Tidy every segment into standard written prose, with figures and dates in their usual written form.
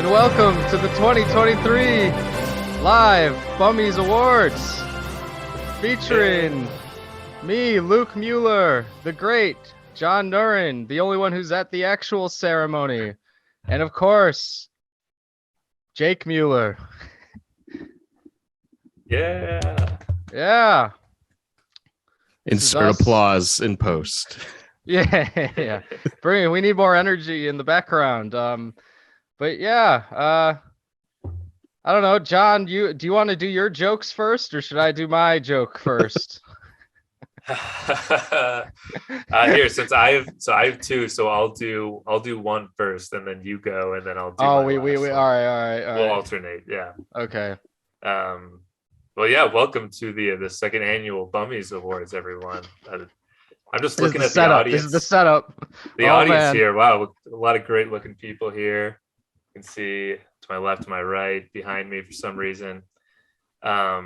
and welcome to the 2023 Live Bummies Awards, featuring me, Luke Mueller, the great John Nurin, the only one who's at the actual ceremony, and of course, Jake Mueller. Yeah. Insert applause in post. Yeah. We need more energy in the background. But yeah, I don't know, John. Do you want to do your jokes first, or should I do my joke first? Here, since I have two, so I'll do one first, and then you go, and then I'll do. All right. We'll alternate. Yeah. Okay. Well, yeah. Welcome to the second annual Bummies Awards, everyone. I'm just looking at the audience. This is the setup. The audience here. Wow, a lot of great looking people here. You can see to my left, to my right, behind me for some reason. But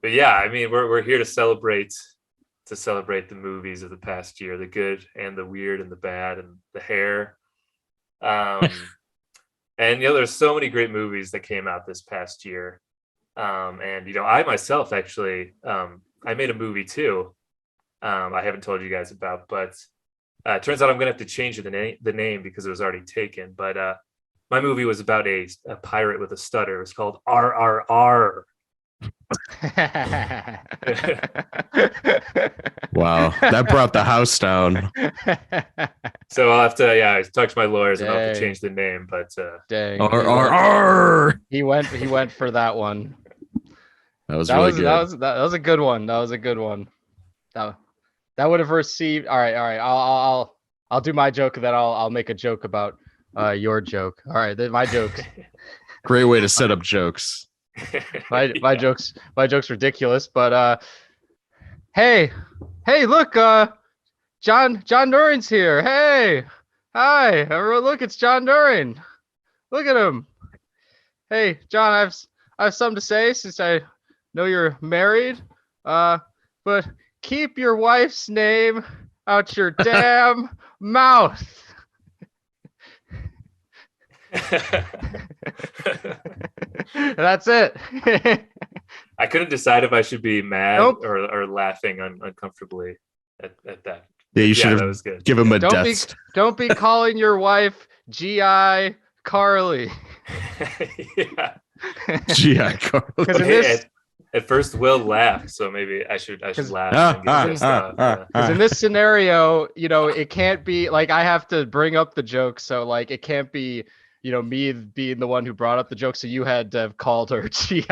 yeah, I mean, we're here to celebrate the movies of the past year, the good and the weird and the bad and the hair. And there's so many great movies that came out this past year. And I myself actually I made a movie too. I haven't told you guys about, but it turns out I'm gonna have to change the name because it was already taken. But my movie was about a pirate with a stutter. It was called RRR. Wow, that brought the house down. So I'll have to talk to my lawyers and I'll have to change the name. But Dang. RRR. He went for that one. That was really good. That was a good one. That was a good one. That would have received. All right. I'll do my joke, and then I'll make a joke about your joke. All right, my joke. Great way to set up jokes. My joke's ridiculous, but hey, look, John Nurin's here. Hey, hi, everyone, look, it's John Nurin. Look at him. Hey, John, I have something to say since I know you're married. But keep your wife's name out your damn mouth. That's it. I couldn't decide if I should be mad or laughing uncomfortably at that. Yeah, you should have give him a death. Don't be calling your wife G.I. Carly. Yeah. G.I. Carly. At first, Will laughed, so maybe I should laugh. Because in this scenario, it can't be like I have to bring up the joke, so like it can't be me being the one who brought up the joke, so you had to have called her GI.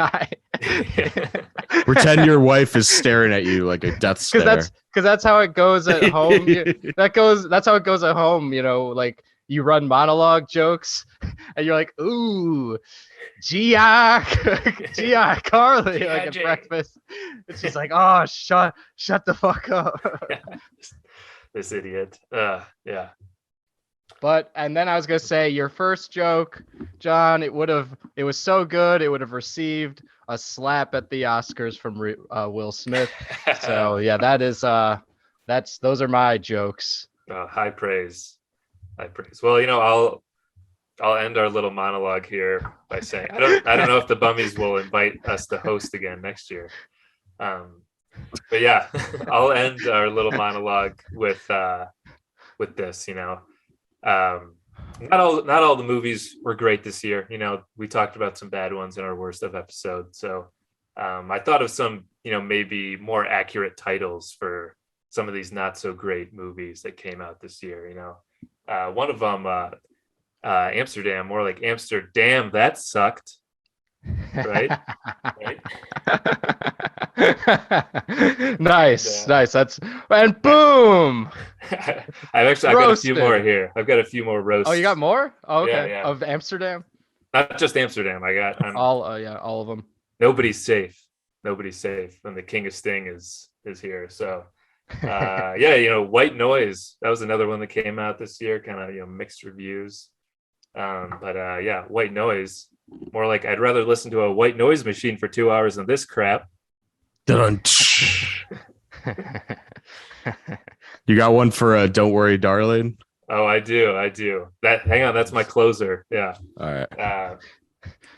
Pretend your wife is staring at you like a death stare. Because that's how it goes at home. That's how it goes at home. Like you run monologue jokes, and you're like, ooh, GI Carly, like at breakfast. It's just like, oh, shut the fuck up. This idiot. Yeah. And then I was gonna say your first joke, John. It was so good. It would have received a slap at the Oscars from Will Smith. So yeah, those are my jokes. High praise. Well, I'll end our little monologue here by saying I don't know if the Bummies will invite us to host again next year. But yeah, I'll end our little monologue with this. Not all the movies were great this year. We talked about some bad ones in our worst of episode. So I thought of some, maybe more accurate titles for some of these not so great movies that came out this year. One of them, Amsterdam, more like Amsterdam, that sucked. Right? Nice. And boom. I've got a few more here. I've got a few more roasts. Oh, you got more? Oh, okay. Yeah. Of Amsterdam? Not just Amsterdam. I got all of them. Nobody's safe. And the King of Sting is here. So White Noise. That was another one that came out this year, kind of mixed reviews. But White Noise. More like I'd rather listen to a white noise machine for 2 hours than this crap. You got one for Don't Worry, Darling? Oh, I do. Hang on, that's my closer. Yeah. All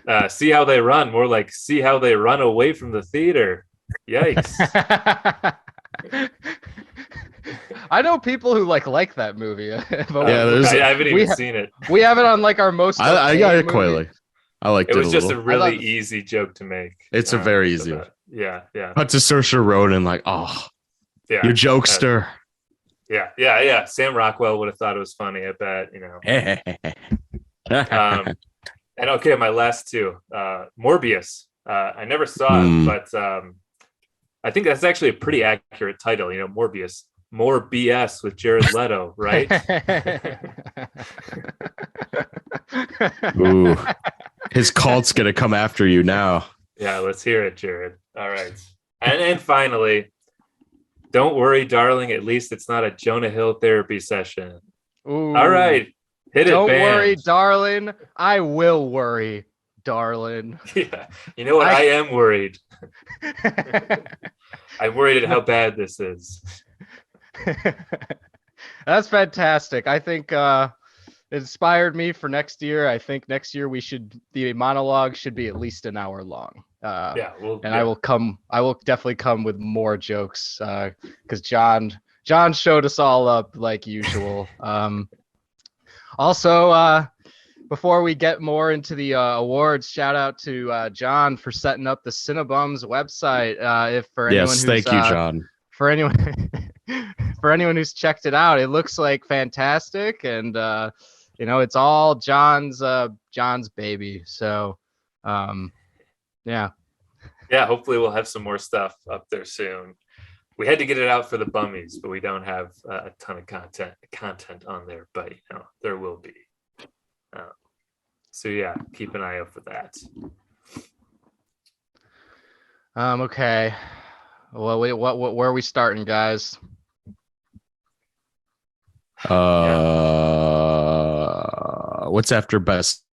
right. See how they run. More like see how they run away from the theater. Yikes. I know people who like that movie. But Yeah, there's- I haven't even seen it. we have it on like our most. I got okay it quite movie. like. I liked It it was a just little. a really thought- easy joke to make. It's a very so easy one. Yeah. Cut to Saoirse Ronan, like, oh, Yeah. you jokester. Yeah. Sam Rockwell would have thought it was funny, I bet, And okay, my last two. Morbius. I never saw it, but I think that's actually a pretty accurate title, Morbius. More BS with Jared Leto, right? Ooh, his cult's gonna come after you now. Yeah, let's hear it, Jared. All right. And finally, don't worry, darling. At least it's not a Jonah Hill therapy session. Ooh. All right. Hit it, Don't band. worry, darling. I will worry, darling. Yeah. You know what? I am worried. I'm worried at how bad this is. That's fantastic. I think it inspired me for next year. I think next year the monologue should be at least an hour long. Yeah. Well, and I will definitely come with more jokes because John showed us all up like usual. Also, before we get more into the awards, shout out to John for setting up the Cinebums website. Thank you, John. For anyone who's checked it out, it looks like fantastic, and it's all John's baby. So, yeah. Yeah, hopefully we'll have some more stuff up there soon. We had to get it out for the Bummies, but we don't have a ton of content on there, but there will be. So yeah, keep an eye out for that. Okay. Well, where are we starting, guys? What's after best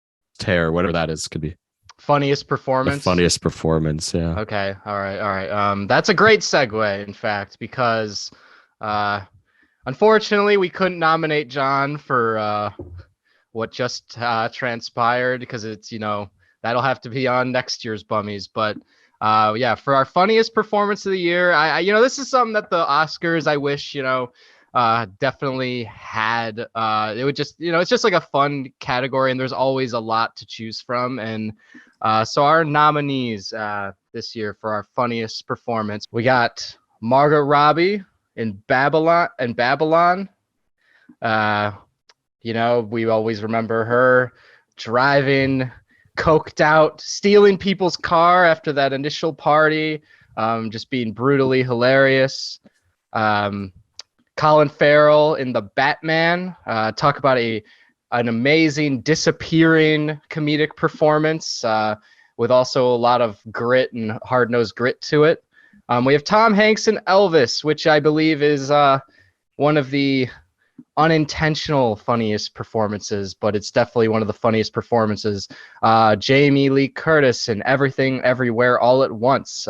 hair, whatever that is, could be Funniest the performance. funniest performance. Yeah. Okay. All right. That's a great segue, in fact, because unfortunately we couldn't nominate John for what just transpired because it's that'll have to be on next year's Bummies. But yeah, for our funniest performance of the year, I this is something that the Oscars I wish definitely had. It would just it's just like a fun category, and there's always a lot to choose from. And so our nominees this year for our funniest performance, we got Margot Robbie in Babylon. We always remember her driving coked out, stealing people's car after that initial party, just being brutally hilarious. Colin Farrell in The Batman. Talk about an amazing disappearing comedic performance with also a lot of grit and hard-nosed grit to it. We have Tom Hanks in Elvis, which I believe is one of the unintentional funniest performances, but it's definitely one of the funniest performances. Jamie Lee Curtis in Everything Everywhere All at Once.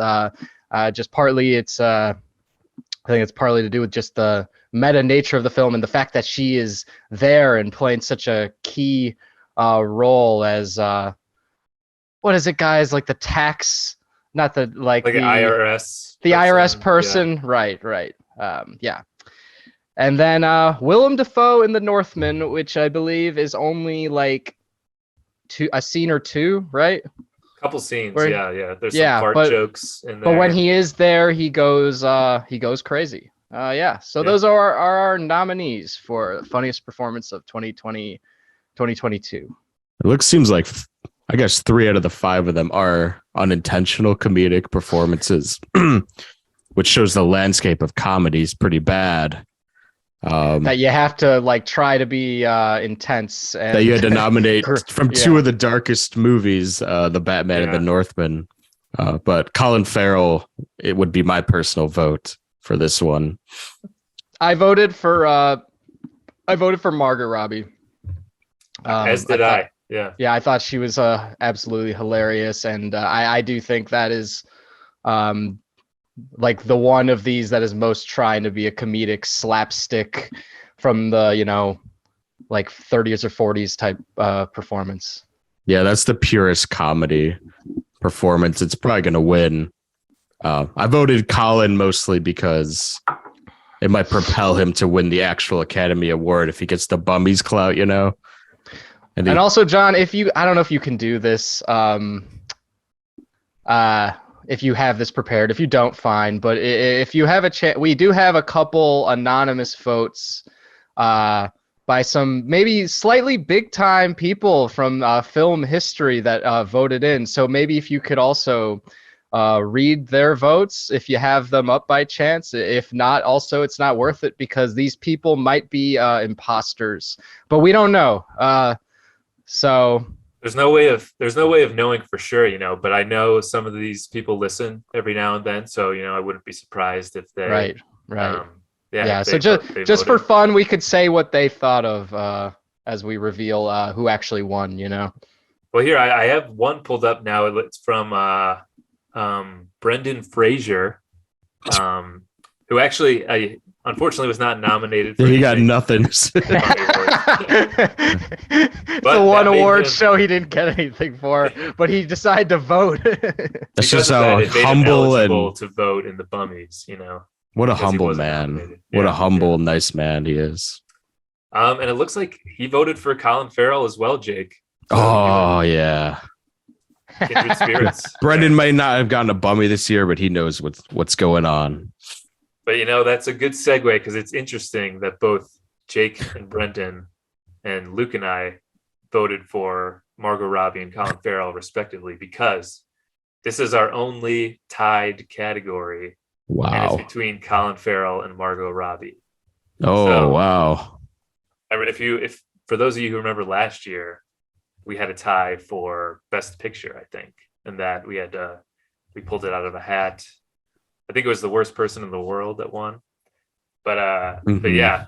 Just partly I think it's partly to do with just the meta nature of the film and the fact that she is there and playing such a key role as what is it, guys? Like the tax, not the like the IRS. The IRS person, yeah. Right. Yeah. And then Willem Dafoe in The Northman, which I believe is only like a scene or two, right? Couple scenes, Where, yeah. There's some fart jokes in there. But when he is there, he goes crazy. Yeah. So those are our nominees for the funniest performance of 2022. Seems like I guess 3 out of the 5 of them are unintentional comedic performances, which shows the landscape of comedy is pretty bad. That you have to like try to be intense. And that you had to nominate from 2 of the darkest movies, The Batman and The Northman. But Colin Farrell, it would be my personal vote for this one. I voted for Margot Robbie. As did I. Yeah. Yeah, I thought she was absolutely hilarious, and I do think that is like the one of these that is most trying to be a comedic slapstick from the like 30s or 40s type performance. Yeah, that's the purest comedy performance. It's probably going to win. I voted Colin mostly because it might propel him to win the actual Academy Award if he gets the Bummies clout, you know? And also, John, I don't know if you can do this. If you have this prepared, if you don't, fine. But if you have a chance, we do have a couple anonymous votes by some maybe slightly big time people from film history that voted in. So maybe if you could also read their votes if you have them up by chance. If not, also it's not worth it because these people might be imposters, but we don't know. So there's no way of knowing for sure, you know, but I know some of these people listen every now and then, so you know I wouldn't be surprised if they right. yeah. So just for fun, we could say what they thought of as we reveal who actually won, you know. Well, here I have one pulled up now. It's from Brendan Fraser, who actually unfortunately was not nominated for he got nothing. It's the one award show he didn't get anything for, but he decided to vote. That's just how humble and to vote in the Bummies, you know. What a humble man. What a humble, nice man he is. And it looks like he voted for Colin Farrell as well, Jake. So oh, yeah. Kindred spirits. Brendan might not have gotten a Bummie this year, but he knows what's going on. But, you know, that's a good segue because it's interesting that both Jake and Brendan and Luke and I voted for Margot Robbie and Colin Farrell, respectively, because this is our only tied category. Wow. And it's between Colin Farrell and Margot Robbie. Oh, so, wow. If for those of you who remember last year, we had a tie for Best Picture, I think, and that we pulled it out of a hat. I think it was The Worst Person in the World that won. But yeah,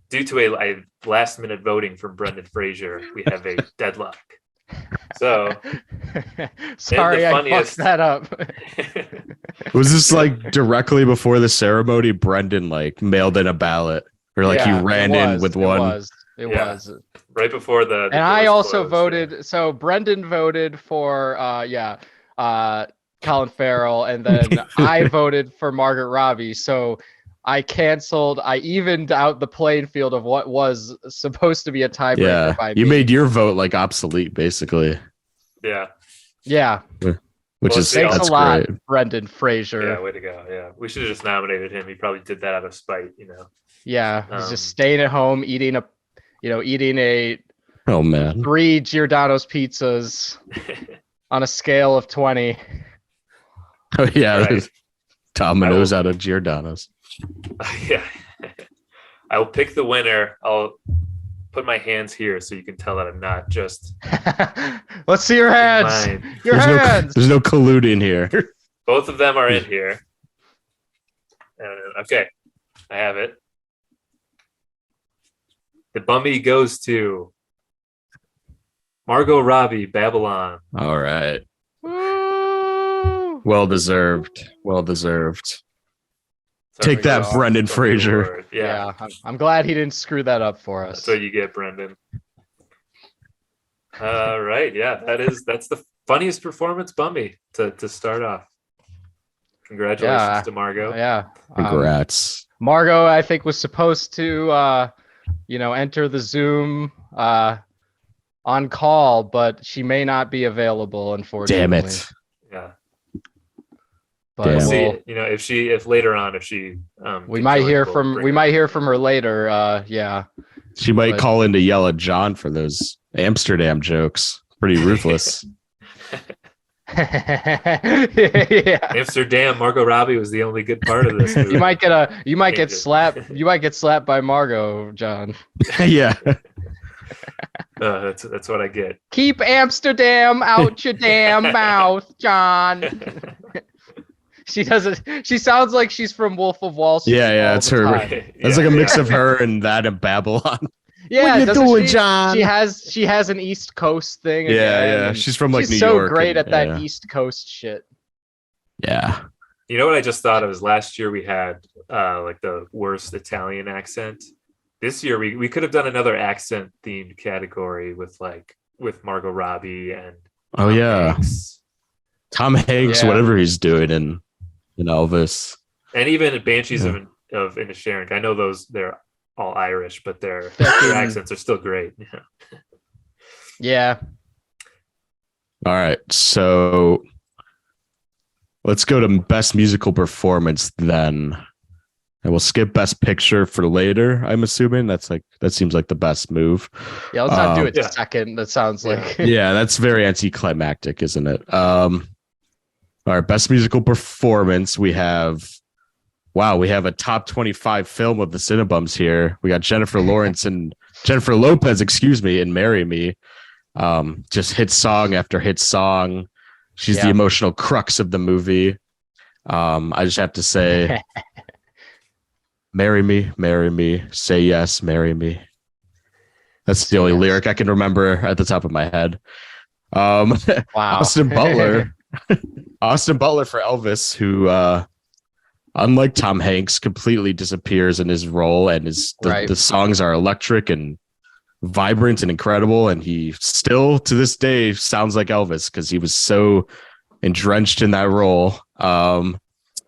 due to a last minute voting from Brendan Fraser, we have a deadlock. So sorry, I fucked that up. Was this like directly before the ceremony? Brendan like mailed in a ballot, or like he ran in with one. It was right before the and I also voted. Yeah. So Brendan voted for Colin Farrell, and then I voted for Margot Robbie. So I evened out the playing field of what was supposed to be a tiebreaker. Yeah, you made your vote like obsolete, basically. Yeah. Which is thanks that's a lot, great. Brendan Fraser. Yeah, way to go. Yeah, we should have just nominated him. He probably did that out of spite, you know. Yeah, he's just staying at home eating a 3 Giordano's pizzas on a scale of 20. Oh yeah, right. Domino's out of Giordano's. Yeah. I will pick the winner. I'll put my hands here so you can tell that I'm not just. Let's see your hands. There's no colluding here. Both of them are in here. Okay, I have it. The Bummie goes to Margot Robbie, Babylon. All right. Well deserved. Take that, Brendan Fraser. Yeah. I'm glad he didn't screw that up for us. That's what you get, Brendan. Right. Yeah, that's the funniest performance Bummie to start off. Congratulations to Margot. Yeah. Congrats. Margot, I think, was supposed to enter the Zoom on call, but she may not be available, unfortunately. Damn it. Yeah. But we'll see, if later on, we might hear from her later. Yeah. She might call in to yell at John for those Amsterdam jokes. Pretty ruthless. Yeah. Amsterdam, Margot Robbie was the only good part of this movie. You might get slapped by Margot, John. Yeah. That's what I get. Keep Amsterdam out your damn mouth, John. She sounds like she's from Wolf of Wall Street. Yeah, it's her. It's like a mix of her and that of Babylon. Yeah, what you doing, John? She has an East Coast thing. Yeah. She's from like New York. She's so great at that East Coast shit. Yeah. You know what I just thought of is last year we had like the worst Italian accent. this year we could have done another accent themed category with Margot Robbie and Oh yeah, Hanks. Tom Hanks, Yeah. whatever he's doing in Elvis. And even Banshees Yeah. of Inisherin. I know they're all Irish, but their Fucking- accents are still great. Yeah. Yeah. All right, so let's go to best musical performance then. And we'll skip best picture for later, I'm assuming. That seems like the best move. Yeah, let's not do it Yeah. second. That sounds like Yeah, that's very anticlimactic, isn't it? All right, best musical performance. We have a top 25 film of the Cinebums here. We got Jennifer Lopez, in Marry Me. Just hit song after hit song. She's the emotional crux of the movie. I just have to say, marry me, say yes, marry me. That's the only lyric I can remember at the top of my head. wow. Austin Butler for Elvis, who unlike Tom Hanks, completely disappears in his role, and the songs are electric and vibrant and incredible, and he still to this day sounds like Elvis because he was so entrenched in that role.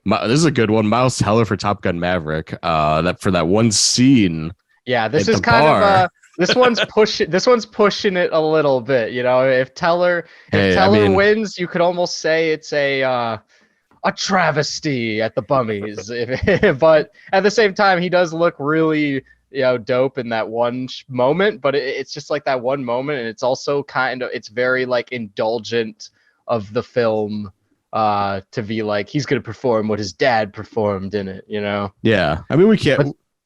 This is a good one. Miles Teller for Top Gun Maverick. That for that one scene. Yeah, this at is the kind bar. of this one's pushing it a little bit. You know, if Teller wins, you could almost say it's a travesty at the Bummies. But at the same time, he does look really dope in that one moment. But it's just like that one moment, and it's also it's very like indulgent of the film. To be like he's gonna perform what his dad performed in it, Yeah, I mean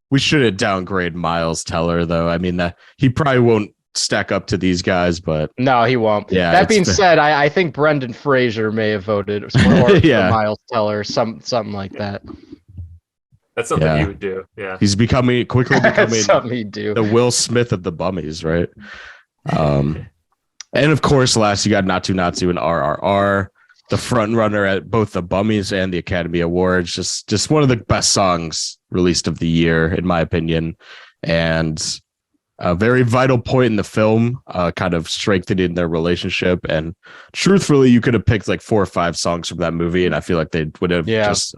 we shouldn't downgrade Miles Teller though. I mean that he probably won't stack up to these guys, but no, he won't. Yeah. That being said, I think Brendan Fraser may have voted or Yeah. Miles Teller, something like that. That's something you would do. Yeah. He's quickly becoming something he'd do. the Will Smith of the Bummies, right? And of course, last you got Natu Natu and RRR. The front runner at both the Bummies and the Academy Awards. Just one of the best songs released of the year, in my opinion. And a very vital point in the film, kind of strengthening their relationship. And truthfully, you could have picked like 4 or 5 songs from that movie, and I feel like they would have just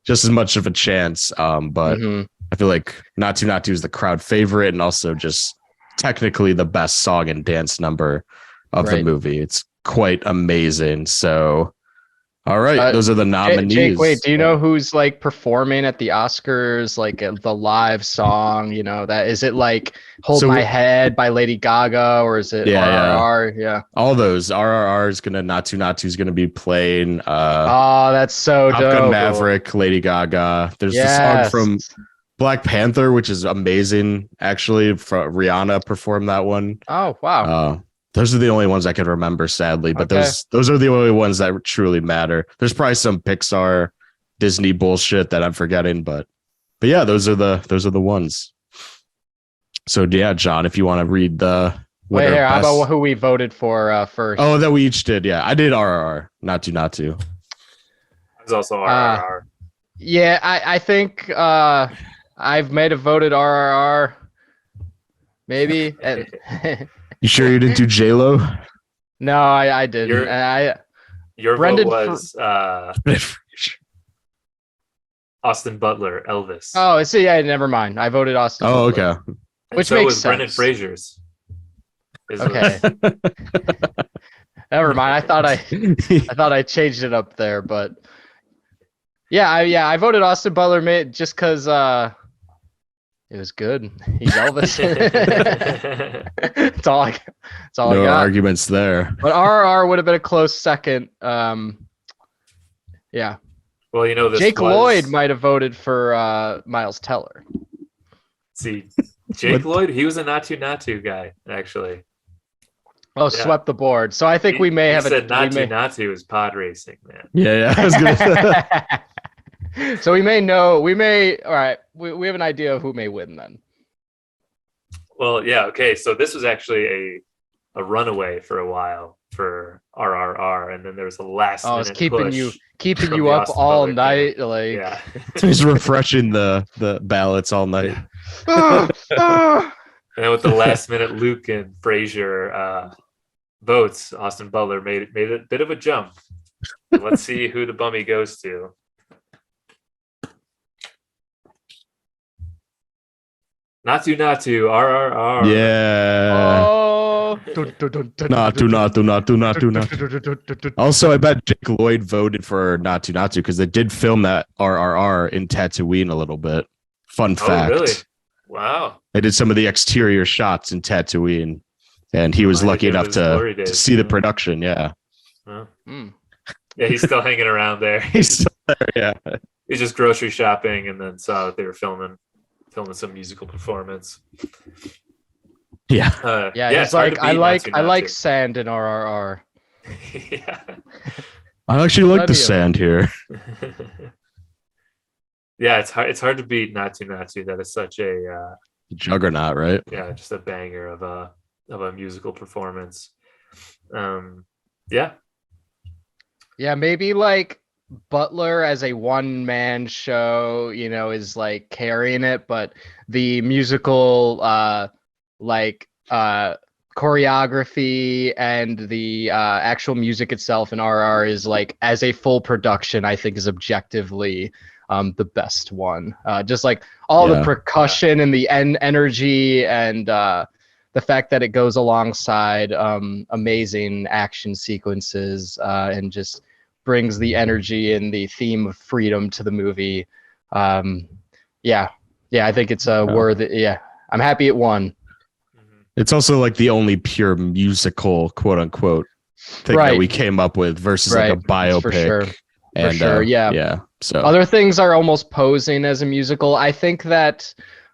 as much of a chance. But I feel like Natu Natu is the crowd favorite and also just technically the best song and dance number of the movie. It's quite amazing. So all right, those are the nominees. Jake, wait, do you know who's like performing at the Oscars, like the live song? That is it like Hold My Head by Lady Gaga, or is it RRR? Yeah. All those. RRR is gonna Natu Natu is gonna be playing. Oh, that's so Top dope. Gun Maverick, Lady Gaga. There's the song from Black Panther, which is amazing. Actually, Rihanna performed that one. Oh wow. Those are the only ones I can remember, sadly. But those are the only ones that truly matter. There's probably some Pixar, Disney bullshit that I'm forgetting, but yeah, those are the ones. So yeah, John, if you want to read the wait here, how about who we voted for first? Oh, that we each did. Yeah, I did RRR, Natu Natu. It was also RRR. Yeah, I think I've may have voted RRR. Maybe. You sure you didn't do J-Lo? No, I didn't. Your Brendan vote was Austin Butler, Elvis. Oh, never mind. I voted Austin. Oh, Butler, okay. Which so makes was sense. Brendan Fraser's. Okay. Never mind. I thought I changed it up there, but yeah, I voted Austin Butler just because it was good. He's Elvis. That's all I got. No arguments there. But RRR would have been a close second. Yeah. Well, Jake Lloyd might have voted for Miles Teller. See, Jake Lloyd, he was a Natu Natu guy, actually. Oh, swept the board. So I think we may have said Natu is pod racing, man. Yeah. I was gonna say. So we may all right, we have an idea of who may win then. Well, yeah, okay. So this was actually a runaway for a while. for RRR, and then there was a last Oh, it's minute keeping push you the up Austin all Butler night. camp. Like, Yeah. He's refreshing the ballots all night. ah, ah. And then with the last minute Luke and Frazier votes, Austin Butler made a bit of a jump. Let's see who the bummy goes to. Not to RRR. Yeah. Oh. Not to. Also, I bet Jake Lloyd voted for not to because they did film that RRR in Tatooine a little bit. Fun fact. Oh, really? Wow. They did some of the exterior shots in Tatooine, and he was lucky enough to see the production. Yeah. Oh. Mm. Yeah, he's still hanging around there. He's still there. Yeah. He's just grocery shopping and then saw that they were filming some musical performance. Yeah. Yeah, it's it's hard like to beat I like Not To. sand in RRR. Yeah. I actually like the Plenty of sand here. Yeah, it's hard to beat Not To. That is such a Juggernaut, right? just a banger of a musical performance. Yeah. Yeah, maybe like Butler as a one-man show, is like carrying it, but the musical choreography and the actual music itself in RR is like, as a full production, I think is objectively the best one. Just like all the percussion and the energy and the fact that it goes alongside amazing action sequences and just brings the energy and the theme of freedom to the movie. I think it's worthy. Yeah, I'm happy it won. It's also like the only pure musical, quote unquote, thing that we came up with versus like a biopic. For sure. And, for sure, yeah. Yeah. So other things are almost posing as a musical. I think that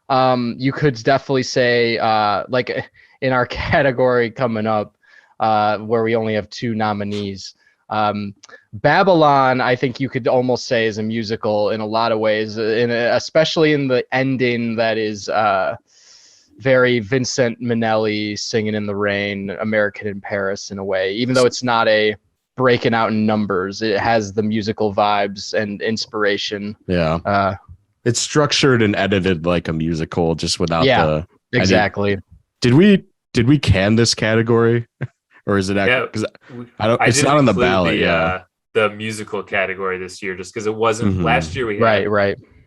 you could definitely say, like in our category coming up, where we only have 2 nominees, Babylon, I think you could almost say is a musical in a lot of ways, especially in the ending that is very Vincent Minnelli singing in the rain, American in Paris in a way, even though it's not a breaking out in numbers. It has the musical vibes and inspiration. Yeah. It's structured and edited like a musical, just without the exactly. Did we can this category? Or is it actually? It's not on the ballot. The musical category this year, just because it wasn't last year. We had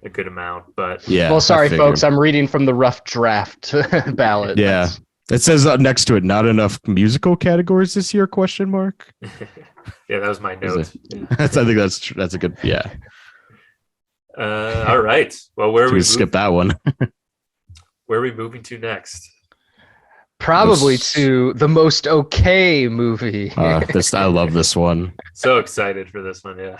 a good amount, but well, sorry, folks. I'm reading from the rough draft ballot. Yeah, it says next to it, not enough musical categories this year? Question mark. Yeah, that was my note. I think that's a good. Yeah. All right. Well, where are we? Skip that one. Where are we moving to next? Probably to the most okay movie. I love this one. So excited for this one, yeah.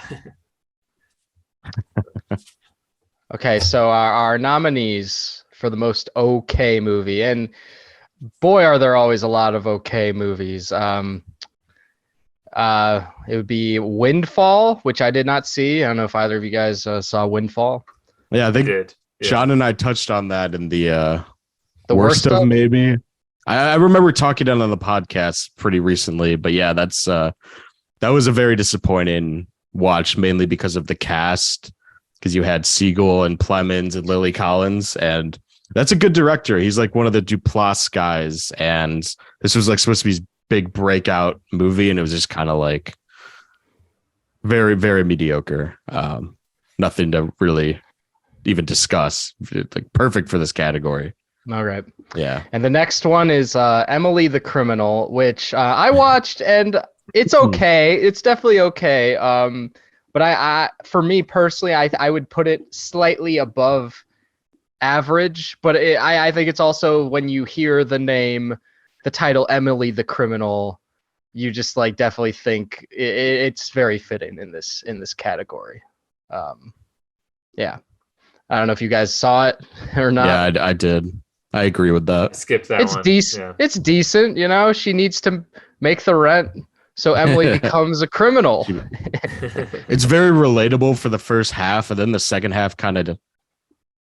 Okay, so our nominees for the most okay movie, and boy, are there always a lot of okay movies. It would be Windfall, which I did not see. I don't know if either of you guys saw Windfall. Yeah, I think did. Yeah. John and I touched on that in the worst of maybe. I remember talking on the podcast pretty recently, but yeah, that was a very disappointing watch, mainly because of the cast, because you had Siegel and Plemons and Lily Collins, and that's a good director. He's like one of the Duplass guys, and this was like supposed to be his big breakout movie, and it was just kind of like very, very mediocre. Nothing to really even discuss. Like perfect for this category. All right. Yeah. And the next one is Emily the Criminal, which I watched, and it's okay. It's definitely okay. But I for me personally, I would put it slightly above average. But I think it's also, when you hear the title Emily the Criminal, you just like definitely think it's very fitting in this category. Yeah. I don't know if you guys saw it or not. Yeah, I did. I agree with that. Skip that it's one. Decent. Yeah. It's decent. She needs to make the rent, so Emily becomes a criminal. It's very relatable for the first half, and then the second half kind of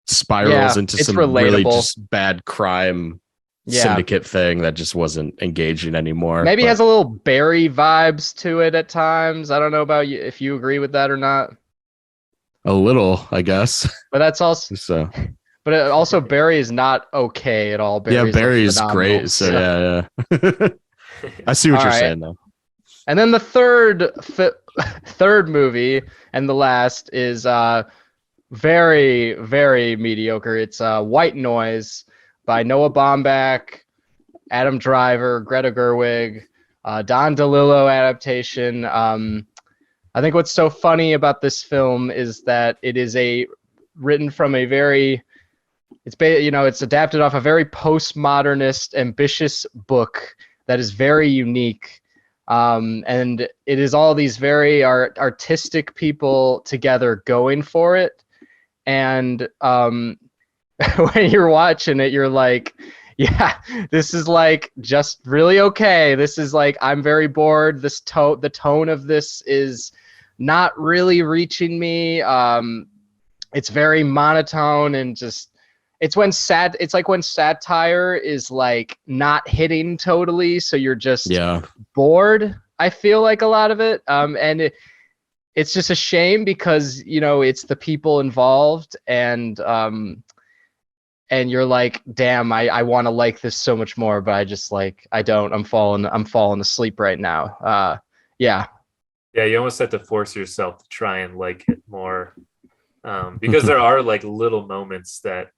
spirals into some relatable. really just bad crime syndicate thing that just wasn't engaging anymore. Maybe but has a little Barry vibes to it at times. I don't know about you if you agree with that or not. a little, I guess. But that's also So but also Barry is not okay at all. yeah, Barry's like, Barry's phenomenal. great. So yeah. I see what All you're right. saying though. And then the third movie and the last is very, very mediocre. It's White Noise by Noah Baumbach, Adam Driver, Greta Gerwig, Don DeLillo adaptation. I think what's so funny about this film is that it is written from a very it's adapted off a very postmodernist, ambitious book that is very unique. And it is all these very artistic people together going for it. And when you're watching it, you're like, yeah, this is like just really okay. This is like, I'm very bored. The tone of this is not really reaching me. It's very monotone and just, it's like when satire is like not hitting totally. So you're just bored. I feel like a lot of it. And it's just a shame because, it's the people involved and you're like, damn, I want to like this so much more, but I just like, I don't, I'm falling asleep right now. Yeah. Yeah. You almost have to force yourself to try and like it more. Because there are like little moments that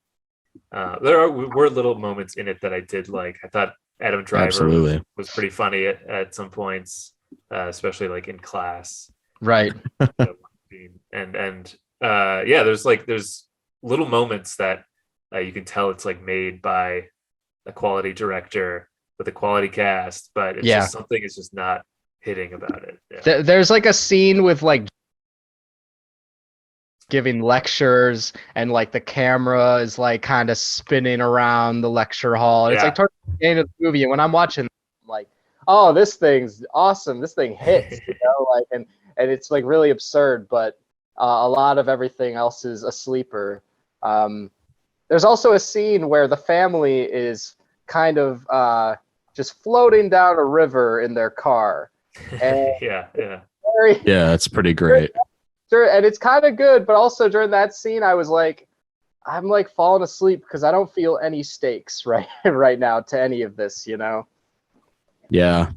were little moments in it that I did like. I thought Adam Driver was pretty funny at some points, especially like in class. Right. And there's little moments that you can tell it's like made by a quality director with a quality cast, but it's just something is just not hitting about it. Yeah. There's like a scene with like giving lectures and like the camera is like kind of spinning around the lecture hall. And it's like towards the end of the movie, and when I'm watching, I'm like, oh, this thing's awesome. This thing hits, like, and it's like really absurd, but a lot of everything else is a sleeper. There's also a scene where the family is kind of just floating down a river in their car. And it's pretty great. And it's kind of good, but also during that scene, I was like, I'm like falling asleep because I don't feel any stakes right now to any of this, Yeah.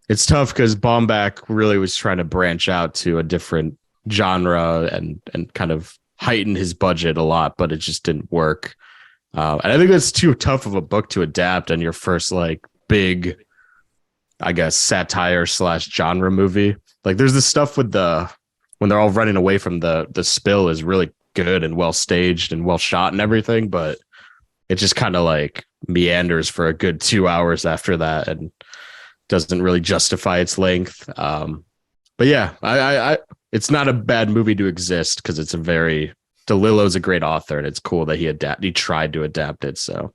It's tough because Baumbach really was trying to branch out to a different genre and kind of heighten his budget a lot, but it just didn't work. And I think that's too tough of a book to adapt on your first like big, I guess, satire / genre movie. Like there's this stuff with when they're all running away from the spill is really good and well staged and well shot and everything, but it just kind of like meanders for a good 2 hours after that and doesn't really justify its length. But yeah, I it's not a bad movie to exist because it's DeLillo's a great author and it's cool that he tried to adapt it. So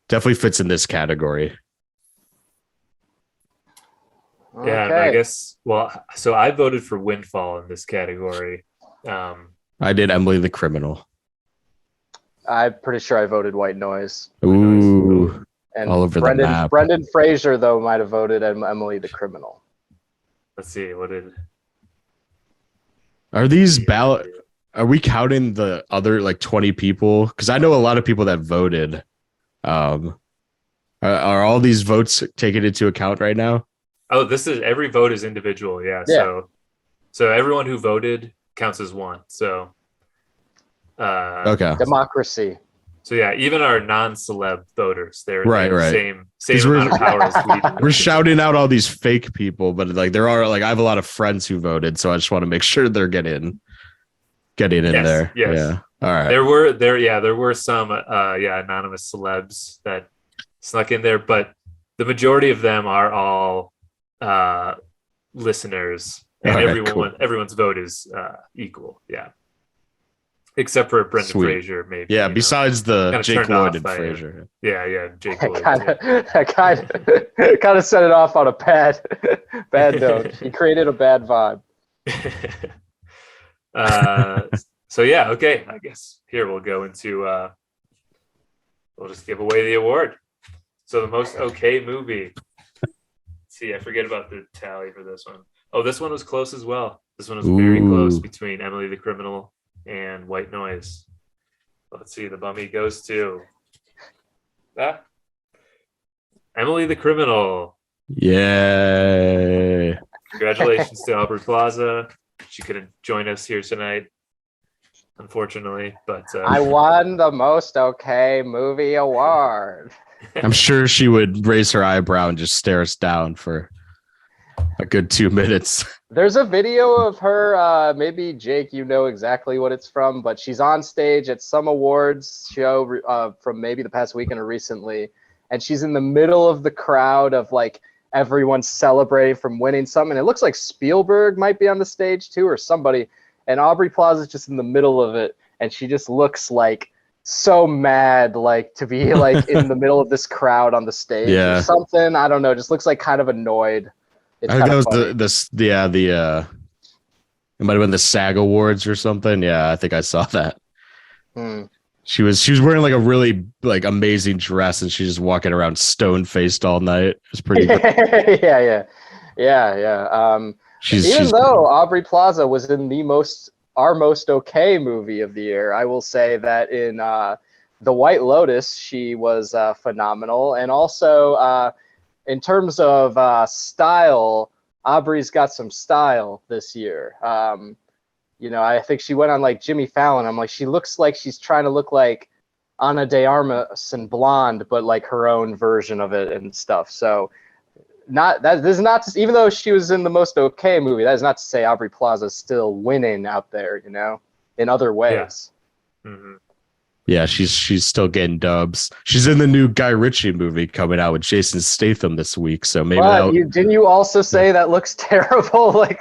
definitely fits in this category. Yeah, and I guess, so I voted for Windfall in this category. I did Emily the Criminal. I'm pretty sure I voted White Noise. Ooh, and all over the map. Brendan Fraser, though, might have voted Emily the Criminal. Let's see, are these ballot? Are we counting the other like 20 people? Because I know a lot of people that voted. Are all these votes taken into account right now? Oh, every vote is individual. Yeah. So everyone who voted counts as one. So, okay. Democracy. So yeah, even our non-celeb voters, they're right. Same amount of power as we do. We're shouting out all these fake people, but like there are like I have a lot of friends who voted, so I just want to make sure they're getting in there. Yes. Yeah. All right. There were some anonymous celebs that snuck in there, but the majority of them are all listeners, and everyone's vote is equal. Yeah. Except for Brendan Fraser, maybe. Yeah, besides the Jake Lloyd and Fraser. Yeah, Jake Lloyd. I kind of set it off on a bad note. He created a bad vibe. So yeah, okay. I guess here we'll go into we'll just give away the award. So the most okay movie. Let's see, I forget about the tally for this one. Oh, this one was close as well. This one was very close between Emily the Criminal and White Noise. Let's see, the bummy goes to Emily the Criminal. Yay. Congratulations to Aubrey Plaza. She couldn't join us here tonight, unfortunately, but I won the most okay movie award. I'm sure she would raise her eyebrow and just stare us down for a good 2 minutes. There's a video of her, maybe Jake, you know exactly what it's from, but she's on stage at some awards show from maybe the past weekend or recently, and she's in the middle of the crowd of like everyone celebrating from winning something. It looks like Spielberg might be on the stage too, or somebody, and Aubrey Plaza's just in the middle of it, and she just looks like so mad, like to be like in the middle of this crowd on the stage or something. I don't know, just looks like kind of annoyed. It's I think that was funny. it might have been the SAG Awards or something. Yeah, I think I saw that. She was wearing like a really like amazing dress, and she's just walking around stone faced all night. It was pretty good. yeah. Even though Aubrey Plaza was in our most okay movie of the year, I will say that in The White Lotus, she was phenomenal. And also in terms of style, Aubrey's got some style this year. I think she went on like Jimmy Fallon. I'm like, she looks like she's trying to look like Ana de Armas and Blonde, but like her own version of it and stuff. So even though she was in the most okay movie, that is not to say Aubrey Plaza is still winning out there, in other ways. Yeah. Mm-hmm. Yeah, she's still getting dubs. She's in the new Guy Ritchie movie coming out with Jason Statham this week. So maybe didn't you also say that looks terrible? It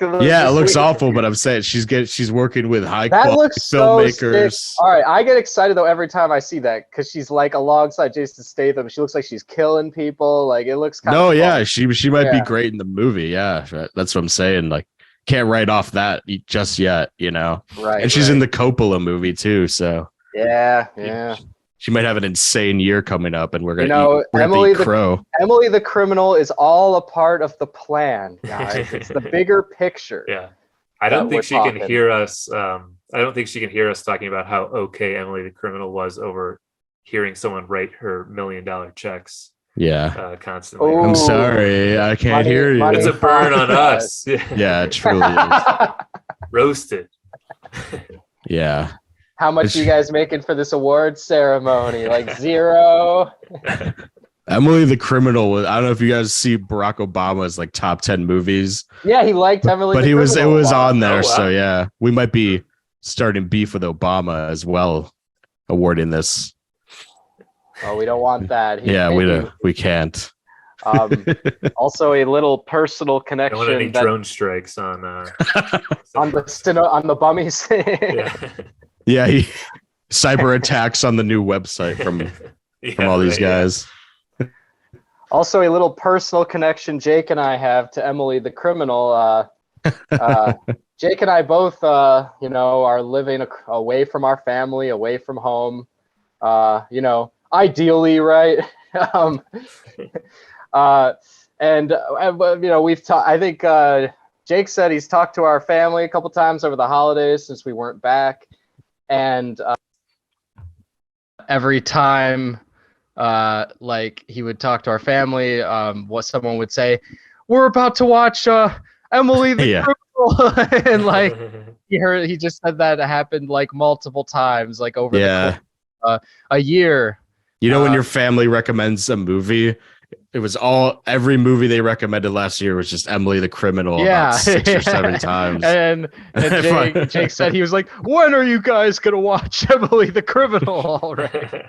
looks awful. But I'm saying she's working with high quality filmmakers. So all right, I get excited though every time I see that because she's like alongside Jason Statham. She looks like she's killing people. Like it looks kind of fun. Yeah, she might be great in the movie. Yeah, that's what I'm saying. Like can't write off that just yet. Right. And she's in the Coppola movie too. So. Yeah. She might have an insane year coming up, and we're gonna eat crow. Emily the Criminal is all a part of the plan, guys. It's the bigger picture. Yeah, I don't think she can hear us. I don't think she can hear us talking about how okay Emily the Criminal was over hearing someone write her $1 million checks. Yeah, constantly. I'm sorry, I can't hear you. It's a burn on us. Yeah, it truly is. Roasted. Yeah. How much you guys making for this award ceremony? Like 0? Emily the Criminal. I don't know if you guys see Barack Obama's like top 10 movies. Yeah, he liked Emily. But it was on there. Oh, wow. So yeah, we might be starting beef with Obama as well, awarding this. Oh, we don't want that. We can't. Also, a little personal connection. Don't want any drone strikes on on the bummies. Yeah, cyber attacks on the new website from all these guys. Also, a little personal connection Jake and I have to Emily the Criminal. Jake and I both, are living away from our family, away from home. Ideally, right? We've talked. I think Jake said he's talked to our family a couple times over the holidays since we weren't back. And every time, he would talk to our family, what someone would say, "We're about to watch Emily the Criminal," and he just said that it happened like multiple times, like over the course of, a year. When your family recommends a movie, it was every movie they recommended last year was just Emily the Criminal about 6 or 7 times. And Jake said, he was like, "When are you guys going to watch Emily the Criminal already?"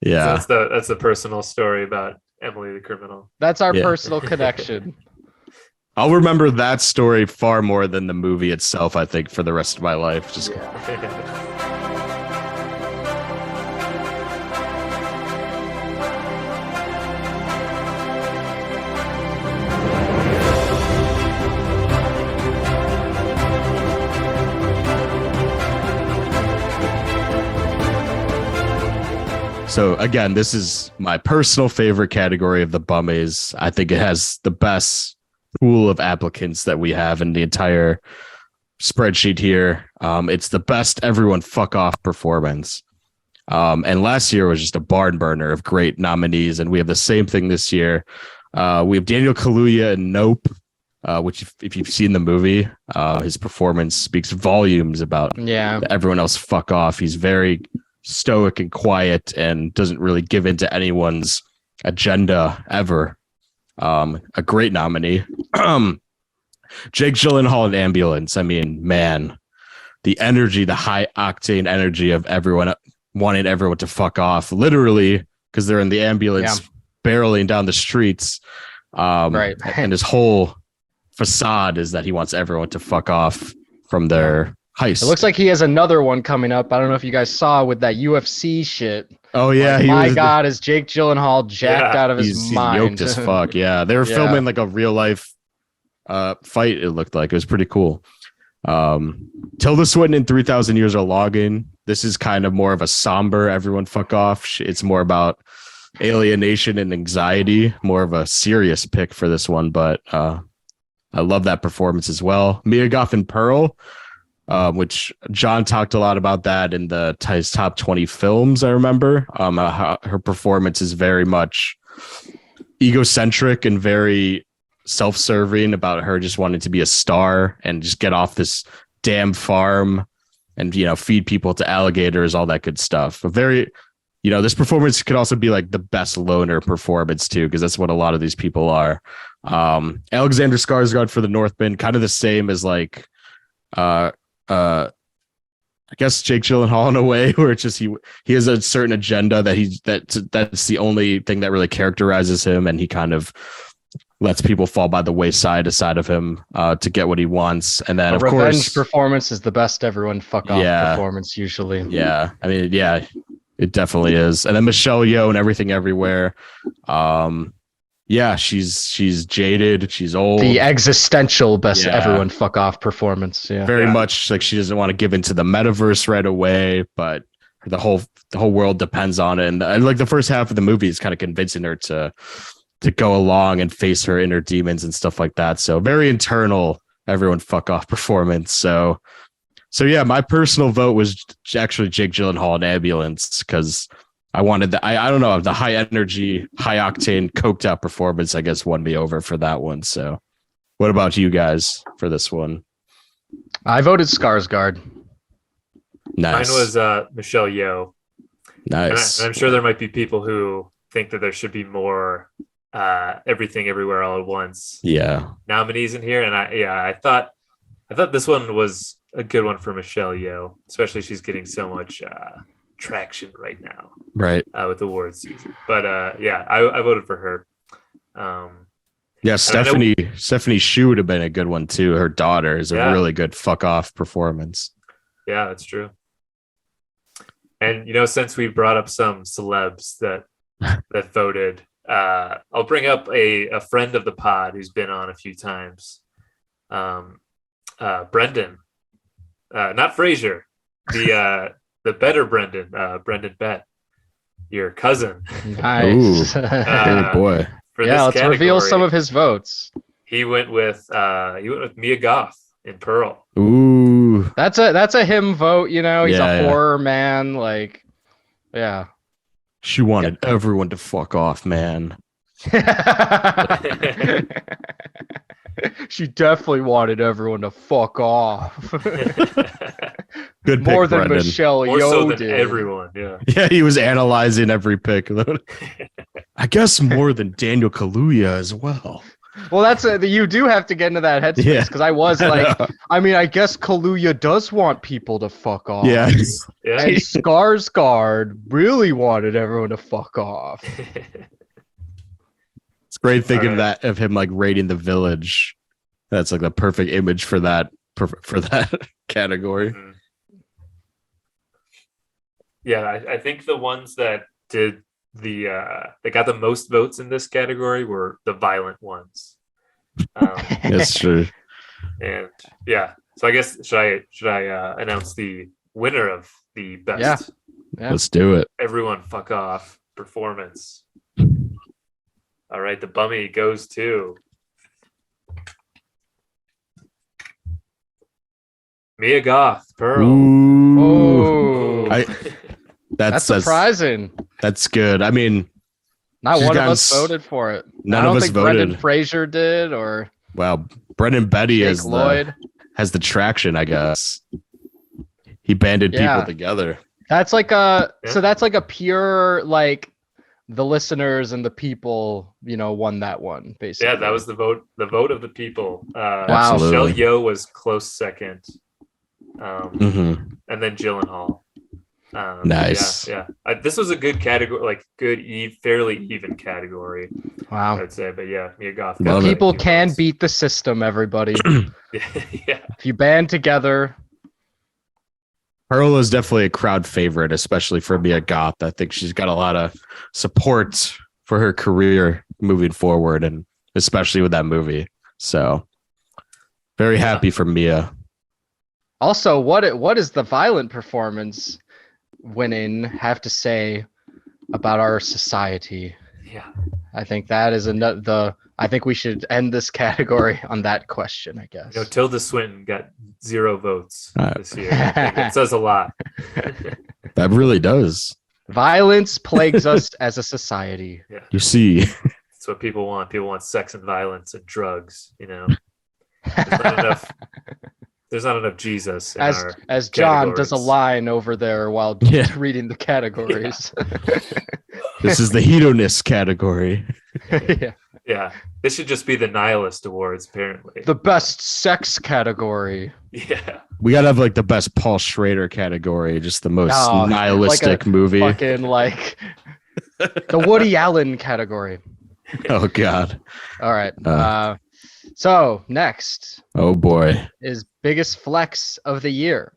Yeah. So that's the personal story about Emily the Criminal. That's our personal connection. I'll remember that story far more than the movie itself, I think, for the rest of my life. So again, this is my personal favorite category of the Bummies. I think it has the best pool of applicants that we have in the entire spreadsheet here. It's the best everyone fuck off performance. And last year was just a barn burner of great nominees, and we have the same thing this year. We have Daniel Kaluuya in Nope, which if you've seen the movie, his performance speaks volumes about everyone else fuck off. He's very stoic and quiet and doesn't really give in to anyone's agenda ever. A great nominee. Jake Gyllenhaal in Ambulance. I mean, man, the energy, the high octane energy of everyone wanting everyone to fuck off, literally, because they're in the ambulance barreling down the streets. Right. And his whole facade is that he wants everyone to fuck off from their heist. It looks like he has another one coming up. I don't know if you guys saw with that UFC shit. Oh yeah, like, my God, is Jake Gyllenhaal jacked out of his mind? He's yoked as fuck. Yeah, they were filming like a real life fight. It looked like it was pretty cool. Tilda Swinton in 3,000 Years of Logging. This is kind of more of a somber everyone fuck off. It's more about alienation and anxiety. More of a serious pick for this one, but I love that performance as well. Mia Goth and Pearl. Which John talked a lot about that in his top 20 films, I remember. Her performance is very much egocentric and very self-serving about her just wanting to be a star and just get off this damn farm and, feed people to alligators, all that good stuff. But very, this performance could also be like the best loner performance too, because that's what a lot of these people are. Alexander Skarsgård for The Northman, kind of the same as like, I guess Jake Gyllenhaal in a way, where it's just he has a certain agenda that's the only thing that really characterizes him, and he kind of lets people fall by the wayside aside of him to get what he wants. And then, of course, revenge performance is the best everyone fuck off performance usually. Yeah, I mean, yeah, it definitely is. And then Michelle Yeoh and Everything Everywhere. Yeah, she's jaded. She's old. The existential best everyone fuck off performance. Yeah, very much like she doesn't want to give into the metaverse right away, but the whole world depends on it. And like the first half of the movie is kind of convincing her to go along and face her inner demons and stuff like that. So very internal, everyone fuck off performance. So yeah, my personal vote was actually Jake Gyllenhaal in Ambulance, because I wanted I don't know, the high energy, high octane, coked out performance, I guess, won me over for that one. So what about you guys for this one? I voted Skarsgård. Nice. Mine was Michelle Yeoh. Nice. And I'm sure there might be people who think that there should be more Everything Everywhere All at Once nominees in here. And I thought this one was a good one for Michelle Yeoh, especially she's getting so much traction right now, right, with awards season. But I voted for her. Stephanie Shu would have been a good one too. Her daughter is a really good fuck off performance. Yeah, that's true. And since we brought up some celebs that voted, I'll bring up a friend of the pod who's been on a few times, Brendan, not Fraser, the better Brendan, Brendan Bett, your cousin. Nice. Oh boy. Let's reveal some of his votes. He went with Mia Goth in Pearl. Ooh. That's a him vote, he's a horror man, like She wanted everyone to fuck off, man. She definitely wanted everyone to fuck off. Good pick, more than Brendan. Michelle More Yeoh so than did. everyone, Yeah, he was analyzing every pick. I guess more than Daniel Kaluuya as well. Well, that's you do have to get into that headspace, because I was like, I guess Kaluuya does want people to fuck off. Yeah. And Skarsgård really wanted everyone to fuck off. It's great thinking of him like raiding the village. That's like the perfect image for that category. Mm-hmm. Yeah, I think the ones that did that got the most votes in this category were the violent ones. That's true. And so I guess should I announce the winner of the best Yeah. Let's do it. Everyone fuck off performance. All right, the bummy goes to Mia Goth, Pearl. Ooh. Oh, that's surprising. That's good. I mean, Not she's one of gotten us voted for it. none I don't of us think Brendan voted. Fraser did, or well, Brendan Betty Jake Lloyd. has the traction, I guess. He banded people together. That's like so that's like a pure like the listeners and the people, won that one basically. Yeah, that was the vote of the people. Wow. Michelle Absolutely. Yeoh was close second. Mhm. And then Gyllenhaal. Nice. Yeah. This was a good category, like fairly even category, Wow. I'd say. But yeah, Mia Goth. Love it. People can beat the system, everybody. Yeah. If you band together. Pearl is definitely a crowd favorite, especially for Mia Goth. I think she's got a lot of support for her career moving forward, and especially with that movie. So very happy for Mia. Also, what is the violent performance winning have to say about our society? Yeah. I think that is I think we should end this category on that question, I guess. Tilda Swinton got 0 votes this year. I think that says a lot. That really does. Violence plagues us as a society. Yeah. You see, That's what people want. People want sex and violence and drugs, There's not enough Jesus in our as John categories. does a line over there while reading the categories. this is the hedonist category. Yeah. Yeah. This should just be the nihilist awards, apparently. The best sex category. Yeah. We gotta have like the best Paul Schrader category, just the most Oh, nihilistic like a movie. Fucking like the Woody Allen category. Oh God. All right. So next Oh boy. is biggest flex of the year.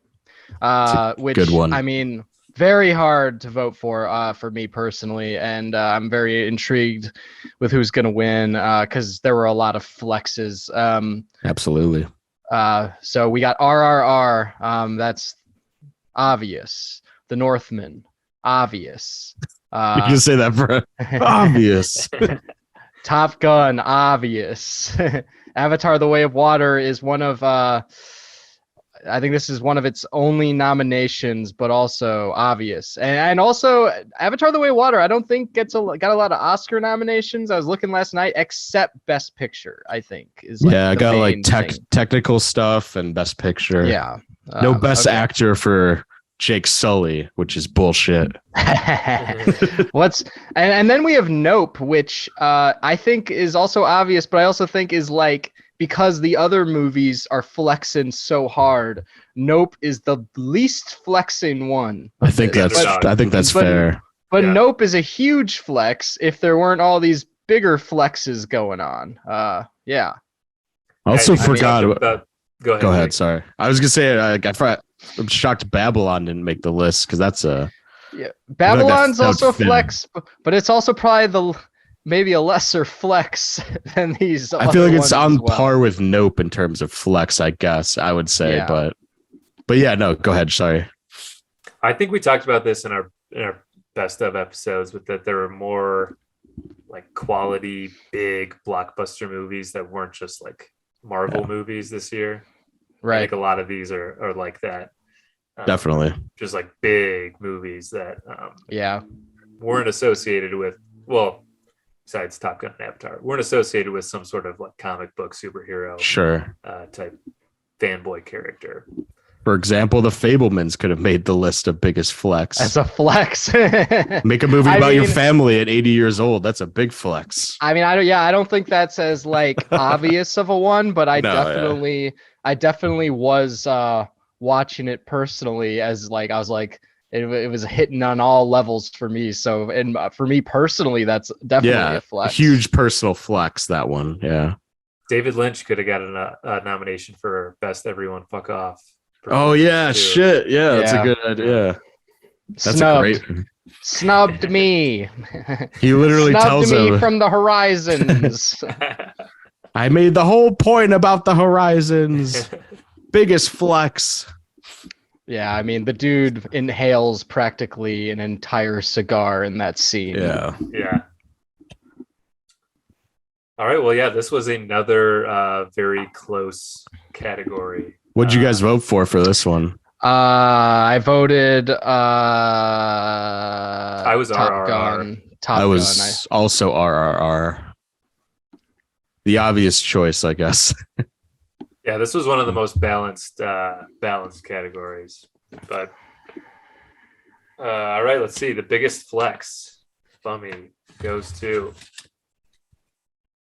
Which good one. I mean, very hard to vote for me personally, and I'm very intrigued with who's gonna win because there were a lot of flexes. Absolutely. So we got RRR. That's obvious. The Northman, obvious. You can say that for obvious. Top Gun, obvious. Avatar: The Way of Water is one of I think this is one of its only nominations, but also obvious. And also Avatar: The Way of Water, I don't think got a lot of Oscar nominations. I was looking last night, except Best Picture, I think. I got like technical stuff and Best Picture. Yeah. No Best Actor for Jake Sully, which is bullshit. And then we have Nope, which I think is also obvious, but I also think is like, because the other movies are flexing so hard, Nope is the least flexing one. I think that's fair. But Nope is a huge flex if there weren't all these bigger flexes going on. Yeah. I also forgot. Go ahead. Go ahead. Sorry. I was gonna say I'm shocked Babylon didn't make the list because that's Babylon's also fit. flex, but it's also probably maybe a lesser flex than these. I feel like it's on par with Nope in terms of flex, I guess I would say, but yeah, no, go ahead. Sorry. I think we talked about this in our best of episodes, but that there were more like quality, big blockbuster movies that weren't just like Marvel movies this year. Right. I think a lot of these are like that. Definitely. Just like big movies that weren't associated with, well, besides Top Gun and Avatar, weren't associated with some sort of like comic book superhero type fanboy character. For example, the Fablemans could have made the list of biggest flex. As a flex. Make a movie about your family at 80 years old. That's a big flex. I mean, I don't think that's as like obvious of a one, but I definitely was watching it personally as like, I was like, it was hitting on all levels for me. So, and for me personally, that's definitely a flex. A huge personal flex, that one. Yeah. David Lynch could have got a nomination for Best Everyone Fuck Off. Oh yeah, shit. Yeah, that's a good idea. That's Snubbed me. He literally tells me from the horizons. I made the whole point about the horizons. Biggest flex. Yeah, I mean, the dude inhales practically an entire cigar in that scene. Yeah. Yeah. All right. Well, yeah, this was another very close category. What'd you guys vote for this one? I voted I was Top RRR. Gun. Top I Gun. was also RRR. The obvious choice, I guess. Yeah, this was one of the most balanced categories. But all right, let's see. The biggest flex Bummy goes to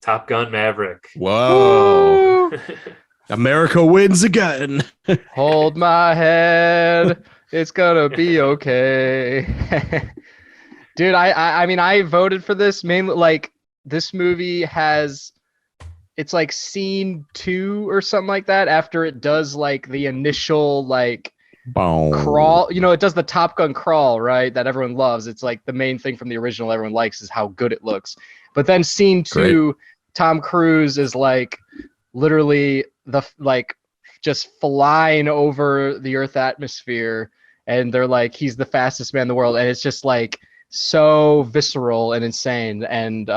Top Gun Maverick. Whoa. America wins again. Hold my head. It's gonna be okay. Dude, I mean, I voted for this mainly, like, this movie has, it's like scene 2 or something like that, after it does like the initial like Boom. crawl, it does the Top Gun crawl, right, that everyone loves. It's like the main thing from the original everyone likes is how good it looks. But then scene 2, Tom Cruise is like literally just flying over the Earth atmosphere, and they're like, he's the fastest man in the world, and it's just like so visceral and insane, and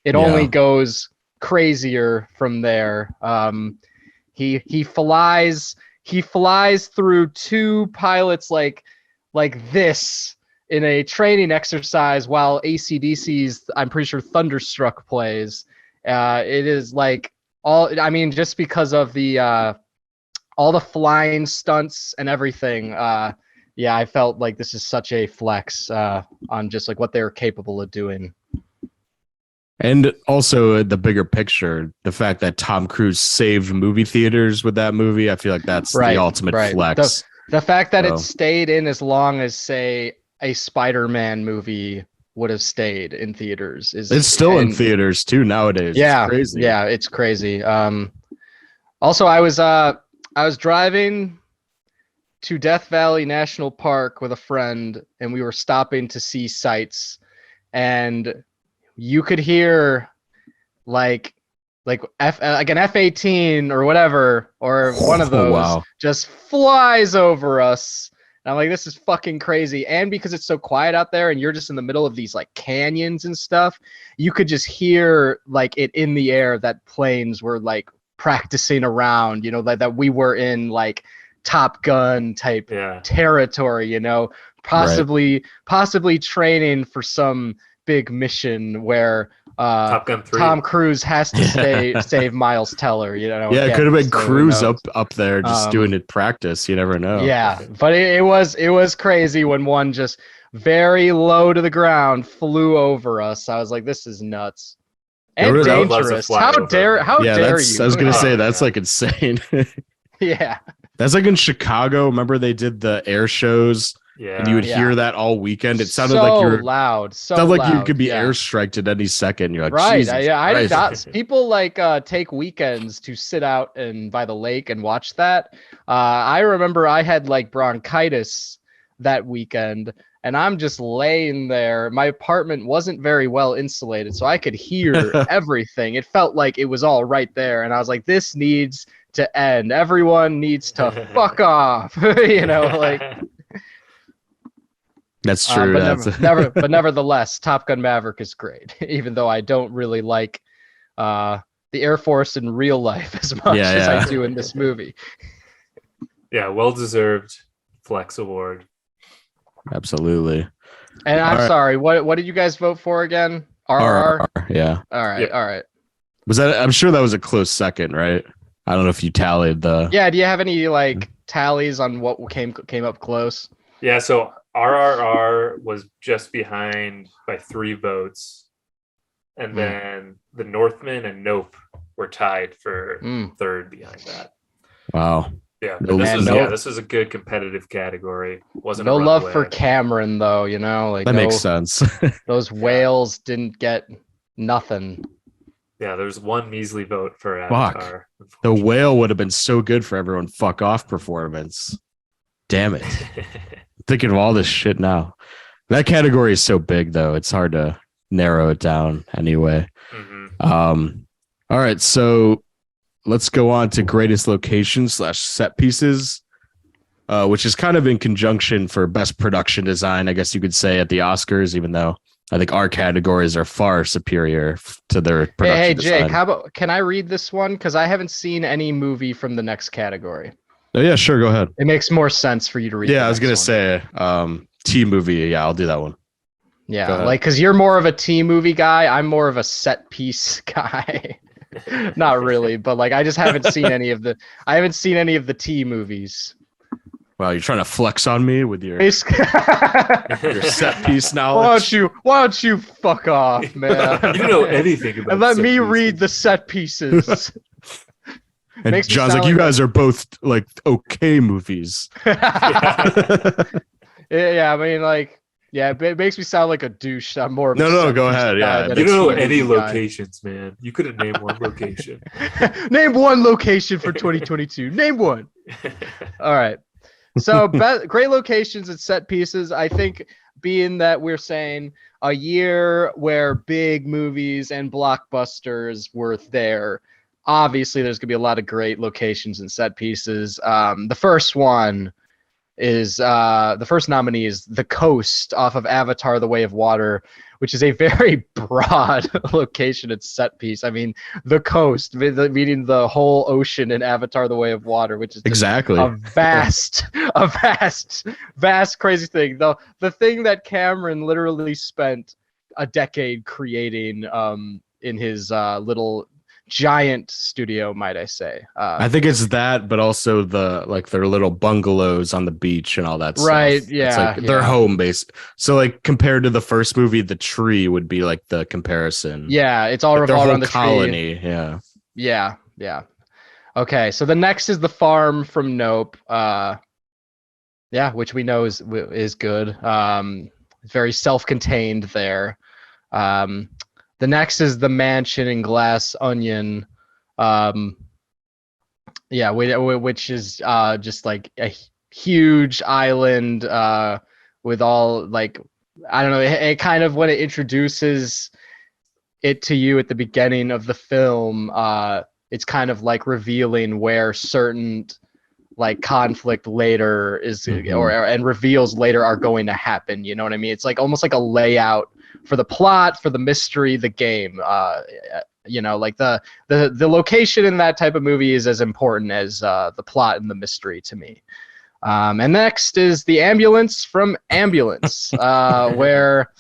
it only goes crazier from there. He flies through 2 pilots like this in a training exercise while AC/DC's, I'm pretty sure, Thunderstruck plays. It is like just because of the all the flying stunts and everything. I felt like this is such a flex on just like what they're capable of doing. And also the bigger picture, the fact that Tom Cruise saved movie theaters with that movie, I feel like that's the ultimate flex. The fact that it stayed in as long as, say, a Spider-Man movie would have stayed in theaters. It's still in theaters too nowadays. Yeah, it's crazy. Yeah, it's crazy. Also, I was driving to Death Valley National Park with a friend, and we were stopping to see sights, and you could hear like an F-18 or whatever, or one of those just flies over us. And I'm like, this is fucking crazy. And because it's so quiet out there and you're just in the middle of these like canyons and stuff, you could just hear like it in the air that planes were like practicing around, that we were in like Top Gun type territory, possibly training for some big mission where Top Gun 3. Tom Cruise has to save Miles Teller, Yeah, it could have been Cruise up there just doing it practice. You never know. Yeah, but it was crazy when one just very low to the ground flew over us. I was like, this is nuts. And dangerous. How dare you? I was gonna say that's like insane. Yeah. That's like in Chicago. Remember they did the air shows? Yeah. And you would hear that all weekend. It sounded so like you were loud. Sounded like you could be airstriked at any second. You're like, right. Jesus I did Christ. not. People like take weekends to sit out and by the lake and watch that. I remember I had like bronchitis that weekend, and I'm just laying there. My apartment wasn't very well insulated, so I could hear everything. It felt like it was all right there, and I was like, this needs to end. Everyone needs to fuck off. Like. That's true. But nevertheless, Top Gun Maverick is great, even though I don't really like the Air Force in real life as much as I do in this movie. Yeah, well-deserved Flex Award. Absolutely. And I'm sorry, what did you guys vote for again? RRR? Yeah. All right. Was that? I'm sure that was a close second, right? I don't know if you tallied the. Yeah. Do you have any like tallies on what came up close? Yeah. So RRR was just behind by 3 votes, and then The Northman and Nope were tied for third behind that. Wow. Yeah, this is a good competitive category. Wasn't no love for Cameron though, like that makes sense. Those whales didn't get nothing. Yeah, there's one measly vote for Avatar. The whale would have been so good for everyone. Fuck off performance. Damn it. Thinking of all this shit now. That category is so big though. It's hard to narrow it down anyway. Mm-hmm. All right, so let's go on to greatest location / set pieces. which is kind of in conjunction for best production design, I guess you could say, at the Oscars, even though I think our categories are far superior to their production Hey, design. Jake, how about can I read this one? Because I haven't seen any movie from the next category. Oh, yeah, sure. Go ahead. It makes more sense for you to read. Yeah, I was going to say T movie. Yeah, I'll do that one. Yeah, like because you're more of a T movie guy. I'm more of a set piece guy. Not really, but like I just haven't seen any of the. I haven't seen any of the T movies. Wow, you're trying to flex on me with your your set piece knowledge. Why don't you fuck off, man? You don't know anything about. And let me read the set pieces. And John's like, you guys are both like okay movies. Yeah, I mean, like, yeah, it makes me sound like a douche. I'm more of no, go ahead. Yeah, you don't know any locations, man. You couldn't name one location. Name one location for 2022. Name one. All right. So great locations and set pieces. I think being that we're saying a year where big movies and blockbusters were there, obviously there's gonna be a lot of great locations and set pieces. The first one is the first nominee is The Coast off of Avatar: The Way of Water, which is a very broad location and set piece. I mean, the coast, meaning the whole ocean in Avatar: The Way of Water, which is exactly a vast, crazy thing. The thing that Cameron literally spent a decade creating in his little giant studio, might I say. I think it's that, but also their little bungalows on the beach and all that stuff. Right, yeah. It's like their home base. So like compared to the first movie, the tree would be like the comparison. Yeah, it's all like revolved around the colony. Tree. Yeah. Okay, so the next is the farm from Nope. Which we know is good. It's very self-contained there. The next is the mansion in Glass Onion, which is just like a huge island with all like I don't know. It kind of when it introduces it to you at the beginning of the film, it's kind of like revealing where certain like conflict later is and reveals later are going to happen. You know what I mean? It's like almost like a layout for the plot, for the mystery, the game. Like the location in that type of movie is as important as the plot and the mystery to me. And next is the ambulance from Ambulance, where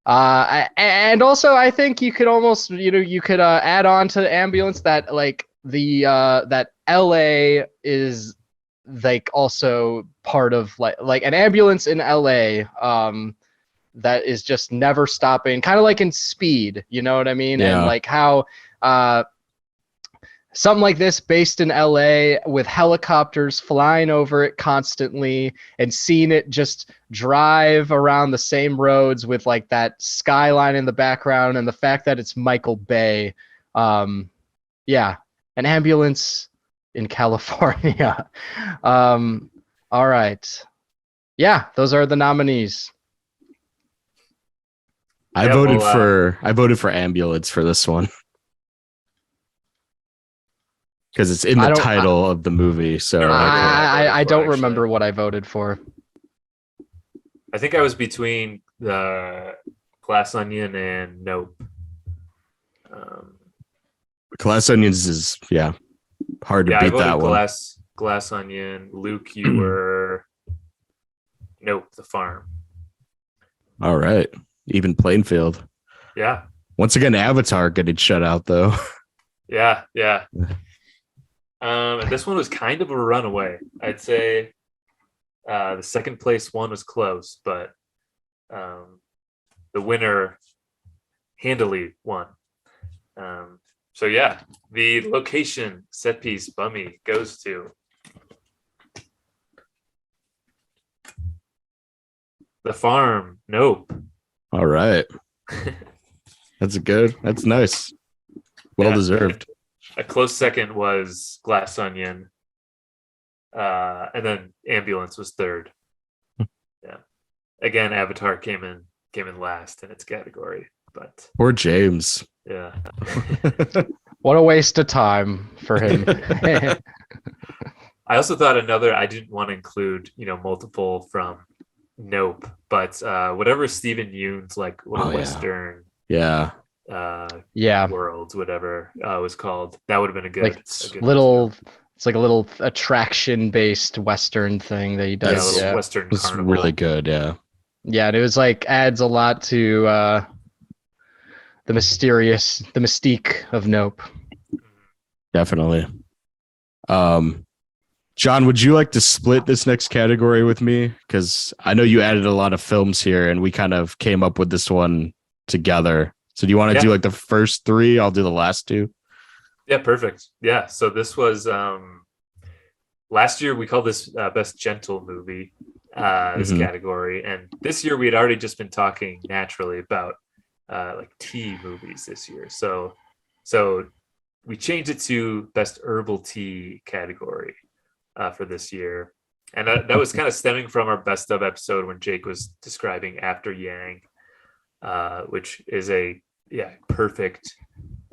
and also I think you could almost you could add on to the ambulance that like the that LA is like also part of like an ambulance in LA that is just never stopping, kind of like in Speed, you know what I mean? Yeah. And like how something like this based in LA with helicopters flying over it constantly and seeing it just drive around the same roads with like that skyline in the background and the fact that it's Michael Bay. An ambulance in California. All right. Yeah, those are the nominees. I voted for ambulance for this one. Because it's in the title of the movie. So I don't remember what I voted for. I think I was between the Glass Onion and Nope. Glass Onions is hard to beat that one. Glass Onion. Luke, you were Nope, The Farm. All right. Even playing field. Yeah. Once again, Avatar getting shut out though. Yeah. And this one was kind of a runaway. I'd say the second place one was close, but the winner handily won. The location set piece bummy goes to The Farm. Nope. All right. That's good. That's nice. Well deserved. A close second was Glass Onion. And then Ambulance was third. Yeah. Again, Avatar came in last in its category. But poor James. Yeah. What a waste of time for him. I also thought I didn't want to include, multiple from Nope, but whatever Stephen Yoon's like little Western Yeah. worlds, whatever was called, that would have been a Like good little, it's like a little attraction-based Western thing that he one, too. does. Little Western It's carnival. really good. Yeah. Yeah, and it was like adds a lot to the mystique of Nope. Definitely. John, would you like to split this next category with me? Because I know you added a lot of films here, and we kind of came up with this one together. So do you want to do like the first three? I'll do the last two. Yeah, perfect. Yeah, so this was last year we called this best gentle movie, this category, and this year we had already just been talking naturally about like tea movies this year. So we changed it to best herbal tea category for this year. And that was kind of stemming from our best of episode when Jake was describing After Yang, which is a perfect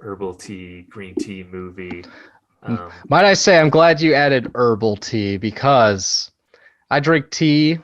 herbal tea, green tea movie. Might I say, I'm glad you added herbal tea because I drink tea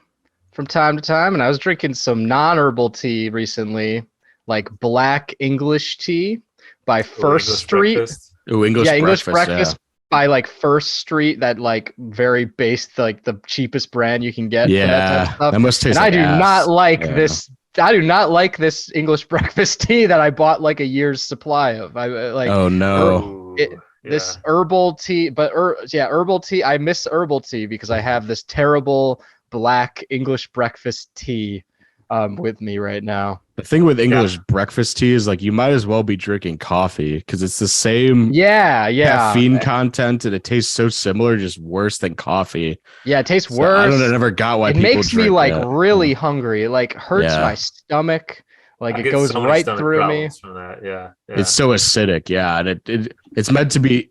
from time to time, and I was drinking some non-herbal tea recently, like black English tea by First Street. Breakfast. Oh, English breakfast by like First Street, that like very base, like the cheapest brand you can get for that type of stuff. That must taste And like I do ass. not like this. I do not like this English breakfast tea that I bought like a year's supply of. I like. Oh no. This herbal tea, but herbal tea. I miss herbal tea because I have this terrible black English breakfast tea with me right now. The thing with English breakfast tea is like you might as well be drinking coffee because it's the same caffeine content and it tastes so similar, just worse than coffee. Yeah, it tastes worse. I never got why it people makes me drink like that. really hungry. It like hurts my stomach. Like I it get goes so many right stomach through me. problems from that. Yeah. It's so acidic, and it's meant to be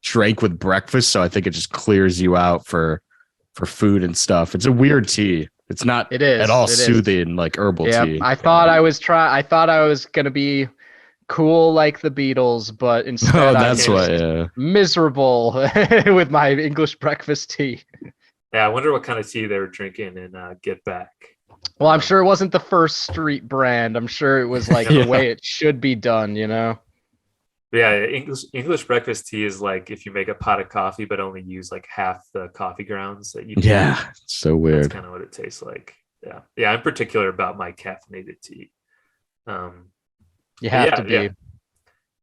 drank with breakfast, so I think it just clears you out for food and stuff. It's a weird tea. It's not at all soothing like herbal tea. I thought I was gonna be cool like the Beatles, but instead I'm miserable with my English breakfast tea. Yeah, I wonder what kind of tea they were drinking in Get Back. Well, I'm sure it wasn't the First Street brand. I'm sure it was like the way it should be done, Yeah, English breakfast tea is like if you make a pot of coffee but only use like half the coffee grounds that you do. Yeah, it's so weird. That's kind of what it tastes like. Yeah, I'm particular about my caffeinated tea. You have to be. Yeah.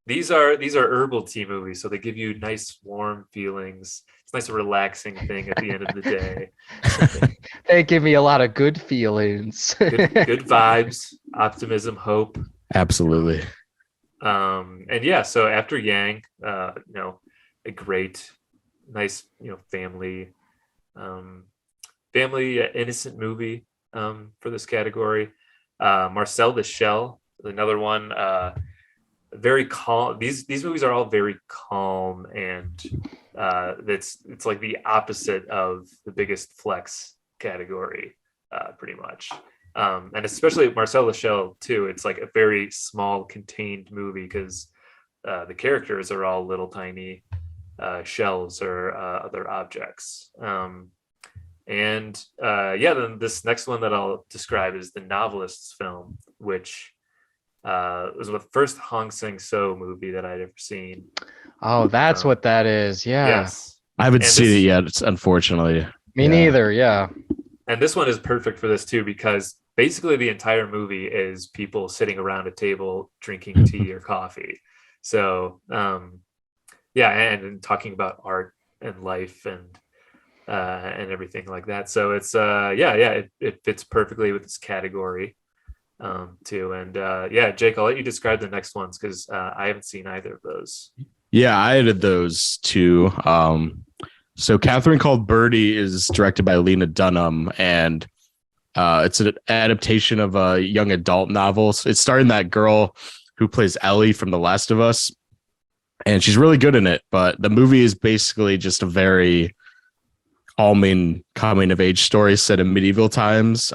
These are herbal tea movies, so they give you nice warm feelings. It's a nice relaxing thing at the end of the day. They give me a lot of good feelings. good vibes, optimism, hope. Absolutely. And yeah, so After Yang, a great, nice, family innocent movie for this category. Marcel the Shell, another one. Very calm. These movies are all very calm, and it's like the opposite of the Biggest Flex category, pretty much. And especially Marcel the Shell too. It's like a very small, contained movie because the characters are all little tiny shells or other objects. Then this next one that I'll describe is The Novelist's film, which was the first Hong Sang-soo movie that I'd ever seen. Oh, that's what that is. Yeah. Yes. I haven't seen it yet, unfortunately. Me neither. Yeah. And this one is perfect for this too, because basically the entire movie is people sitting around a table drinking tea or coffee. So, and talking about art and life and everything like that. So it's it fits perfectly with this category too. And Jake, I'll let you describe the next ones because I haven't seen either of those. Yeah, I added those too. So Catherine Called Birdie is directed by Lena Dunham, and it's an adaptation of a young adult novel. It's starring that girl who plays Ellie from The Last of Us, and she's really good in it. But the movie is basically just a very calming coming of age story set in medieval times.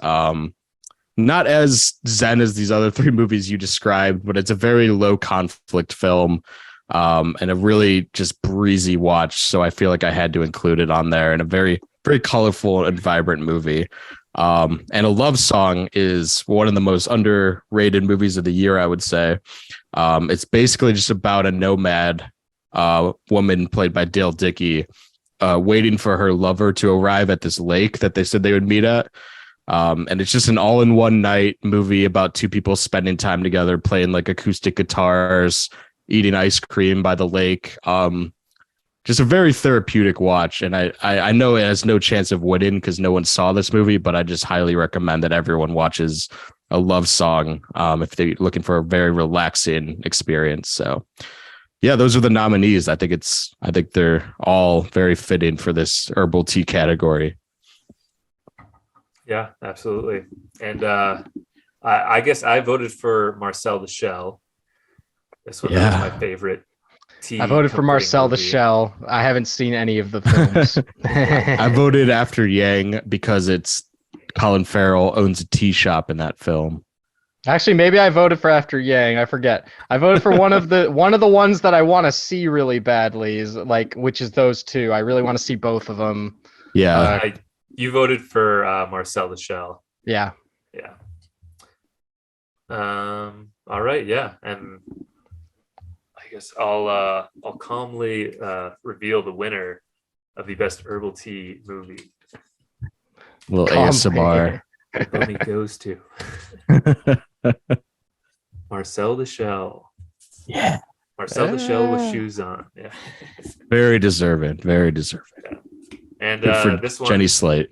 Not as zen as these other three movies you described, but it's a very low conflict film. and a really just breezy watch. So I feel like I had to include it on there, and a very, very colorful and vibrant movie. And A Love Song is one of the most underrated movies of the year, I would say. It's basically just about a nomad woman played by Dale Dickey waiting for her lover to arrive at this lake that they said they would meet at. And it's just an all-in-one night movie about two people spending time together, playing like acoustic guitars, eating ice cream by the lake. Just a very therapeutic watch. And I know it has no chance of winning because no one saw this movie, but I just highly recommend that everyone watches A Love Song if they're looking for a very relaxing experience. So yeah, those are the nominees. I think they're all very fitting for this herbal tea category. Yeah, absolutely. And I guess I voted for Marcel the Shell. This one was my favorite tea. I voted for Marcel the movie. Shell. I haven't seen any of the films. I voted After Yang because it's Colin Farrell owns a tea shop in that film. Actually, maybe I voted for After Yang. I forget. I voted for one of the ones that I want to see really badly, which is those two. I really want to see both of them. Yeah. You voted for Marcel the Shell. Yeah. Yeah. All right. Yeah. And I guess I'll calmly reveal the winner of the best herbal tea movie. A little ASMR. The bunny goes to Marcel the Shell. Yeah. Marcel the Shell with shoes on. Yeah. Very deserving. Very deserving. Yeah. And this one, Jenny Slate.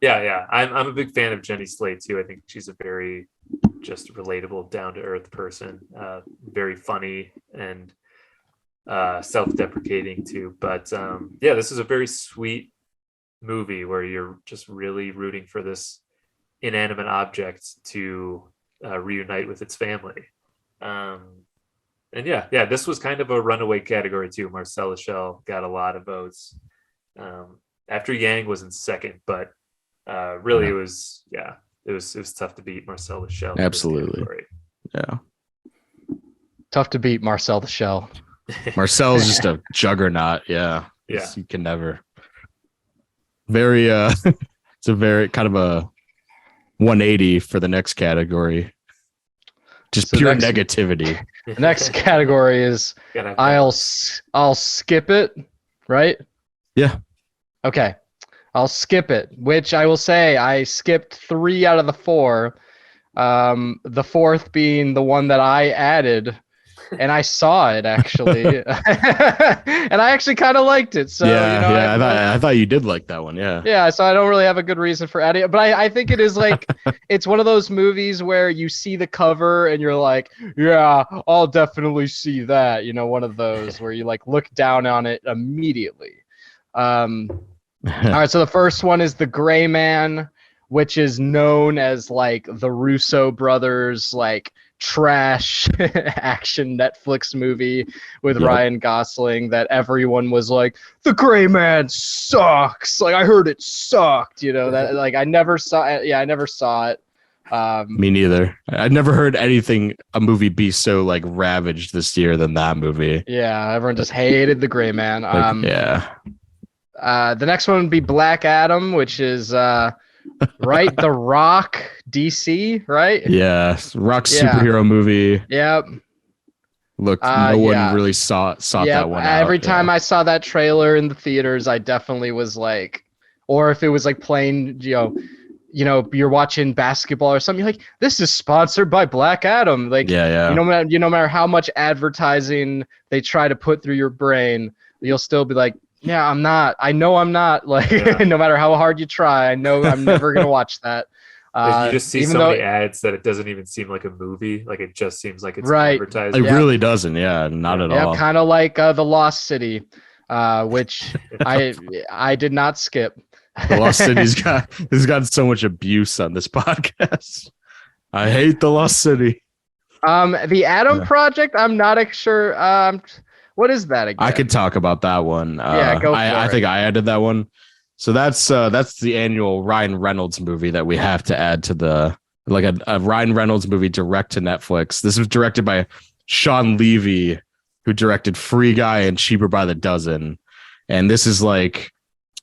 Yeah. I'm a big fan of Jenny Slate too. I think she's a very just relatable, down to earth person. Very funny and self-deprecating too. But yeah, this is a very sweet movie where you're just really rooting for this inanimate object to reunite with its family. And yeah, this was kind of a runaway category too. Marcel the Shell got a lot of votes. After Yang was in second, but really it was tough to beat Marcel the Shell. Absolutely. Yeah. Tough to beat Marcel the Shell. Marcel's just a juggernaut. Yeah. Yeah. You can never. Very it's a very kind of a 180 for the next category. Just So pure next- negativity. The next category is I'll skip it, right? Yeah. Okay. I'll skip it, which I will say I skipped 3 out of the 4. The fourth being the one that I added, and I saw it actually, and I actually kind of liked it. So I thought you did like that one. Yeah. Yeah, so I don't really have a good reason for adding it, but I think it is like it's one of those movies where you see the cover and you're like, yeah, I'll definitely see that. One of those where you like look down on it immediately. All right, so the first one is The Gray Man, which is known as like the Russo brothers, like trash action Netflix movie with Ryan Gosling that everyone was like, The Gray Man sucks. Like I heard it sucked, that like I never saw it. Yeah, I never saw it. Me neither. I'd never heard a movie be so like ravaged this year than that movie. Yeah, everyone just hated The Gray Man. Yeah. The next one would be Black Adam, which is right, The Rock, DC, right? Yeah, Rock superhero movie. Yep. Look, no one really sought that one out. Every time I saw that trailer in the theaters, I definitely was like, or if it was like playing, you're watching basketball or something, you're like, this is sponsored by Black Adam. Like, yeah. No matter how much advertising they try to put through your brain, you'll still be like, yeah, I'm not. I know I'm not. Like, no matter how hard you try, I know I'm never gonna watch that. You just see so many ads that it doesn't even seem like a movie. Like it just seems like it's advertised. It really doesn't. Yeah, not at all. Kind of like The Lost City, which I did not skip. The Lost City's got so much abuse on this podcast. I hate The Lost City. The Adam Project. I'm not sure. What is that again? I could talk about that one. Go for it. I think I added that one. So that's the annual Ryan Reynolds movie that we have to add to the a Ryan Reynolds movie direct to Netflix. This was directed by Sean Levy, who directed Free Guy and Cheaper by the Dozen. And this is like,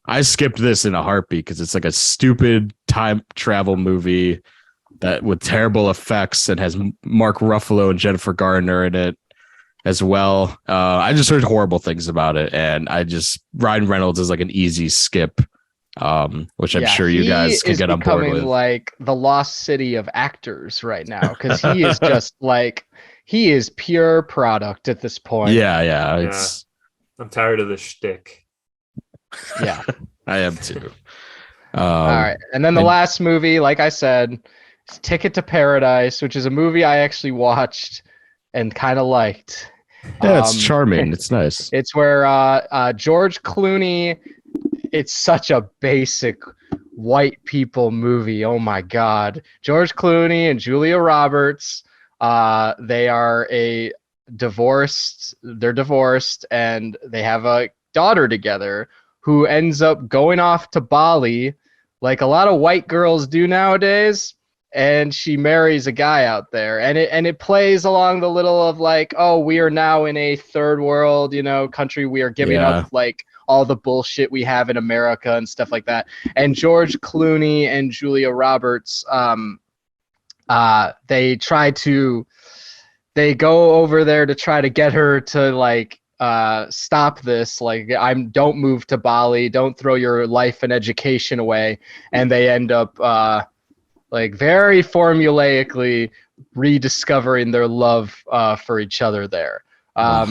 I skipped this in a heartbeat because it's like a stupid time travel movie that with terrible effects and has Mark Ruffalo and Jennifer Garner in it as well. I just heard horrible things about it, and Ryan Reynolds is like an easy skip, which I'm sure you guys can get on board with. Like the lost city of actors right now, because he is just like, he is pure product at this point. Yeah. I'm tired of the shtick. Yeah, I am too. All right, and then the last movie, like I said, is Ticket to Paradise, which is a movie I actually watched and kind of liked. Yeah, it's charming. It's nice. It's where George Clooney. It's such a basic white people movie. Oh my God, George Clooney and Julia Roberts. They are divorced. They're divorced, and they have a daughter together who ends up going off to Bali, like a lot of white girls do nowadays. And she marries a guy out there, and it plays along the little of like, oh, we are now in a third world, country. We are giving up like all the bullshit we have in America and stuff like that. And George Clooney and Julia Roberts, they go over there to try to get her to like stop this. Like, don't move to Bali, don't throw your life and education away. And they end up like very formulaically rediscovering their love for each other there.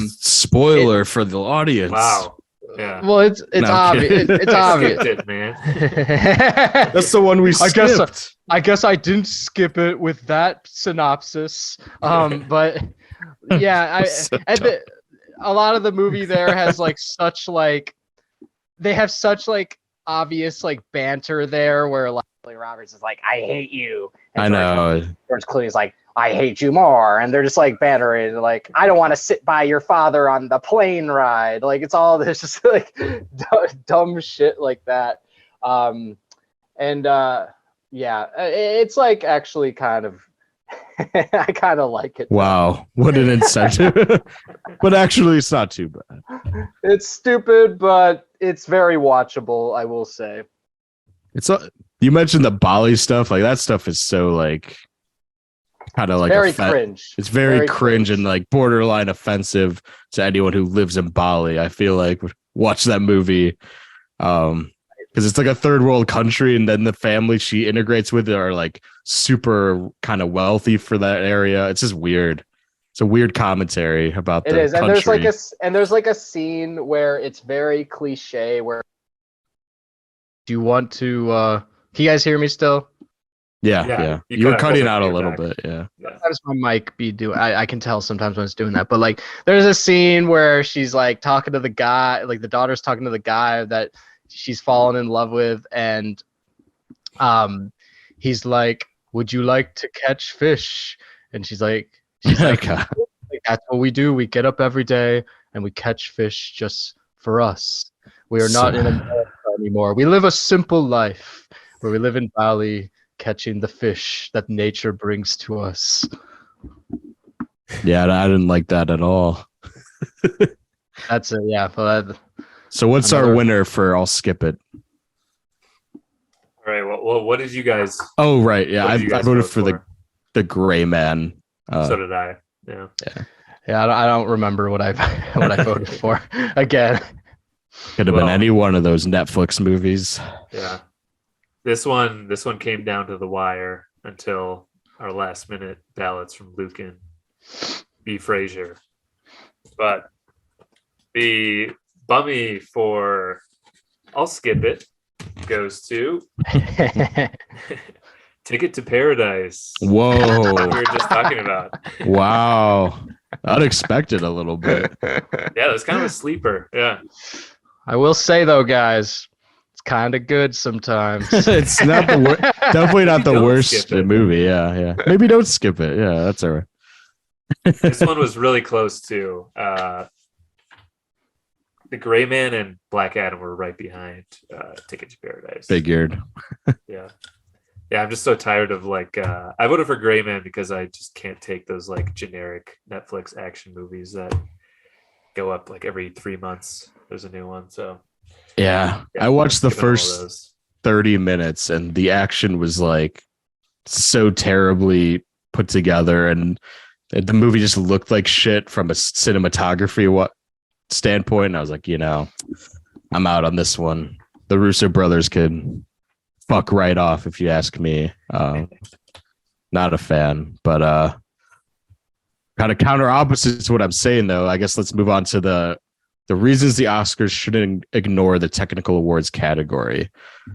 Spoiler for the audience. Wow. Yeah. Well, it's obvious. It's obvious. It, man. That's the one we skipped. I guess I didn't skip it with that synopsis. But yeah, a lot of the movie there has like such like, they have such like obvious like banter there where like Roberts is like, I hate you. And I know. George Clooney's like, I hate you more. And they're just like bantering, like, I don't want to sit by your father on the plane ride. Like, it's all this just like dumb shit like that. Yeah, it's like actually kind of, I kind of like it. Wow, what an incentive. But actually, it's not too bad. It's stupid, but it's very watchable, I will say. You mentioned the Bali stuff. Like, that stuff is so like kind of like very cringe. It's very cringe and like borderline offensive to anyone who lives in Bali. I feel like watch that movie because it's like a third world country, and then the family she integrates with are like super kind of wealthy for that area. It's just weird. It's a weird commentary about the country. And there's like a scene where it's very cliche where, do you want to can you guys hear me still? Yeah. You were cutting out a little bit. Yeah. Sometimes my mic be doing. I can tell sometimes when it's doing that. But like, there's a scene where she's like talking to the guy, like the daughter's talking to the guy that she's fallen in love with, and he's like, "Would you like to catch fish?" And she's like, "That's what we do. We get up every day and we catch fish just for us. We are not in America anymore. We live a simple life where we live in Bali, catching the fish that nature brings to us." Yeah, I didn't like that at all. That's it. Yeah. So what's our winner for I'll skip it? All right. Well, what did you guys? Oh, right. Yeah, I voted for the Gray Man. So did I. Yeah. I don't remember what I voted for. Again, could have been any one of those Netflix movies. Yeah. This one came down to the wire until our last minute ballots from Lucan B. Frazier. But the bummy for I'll skip it goes to Ticket to Paradise. Whoa. We were just talking about. Wow. Unexpected a little bit. Yeah, it was kind of a sleeper. Yeah. I will say though, guys, it's kind of good sometimes. It's not definitely not the worst movie. Yeah. Maybe don't skip it. Yeah, that's all right. This one was really close to The Gray Man and Black Adam were right behind Ticket to Paradise. Figured. Yeah, I'm just so tired of like I voted for Gray Man because I just can't take those like generic Netflix action movies that go up like every 3 months. There's a new one. So Yeah, I watched the given all of first those. 30 minutes and the action was like so terribly put together, and the movie just looked like shit from a cinematography standpoint. And I was like, I'm out on this one. The Russo brothers could fuck right off, if you ask me. Not a fan, but kind of counter opposite to what I'm saying, though. I guess let's move on to the reasons the Oscars shouldn't ignore the technical awards category.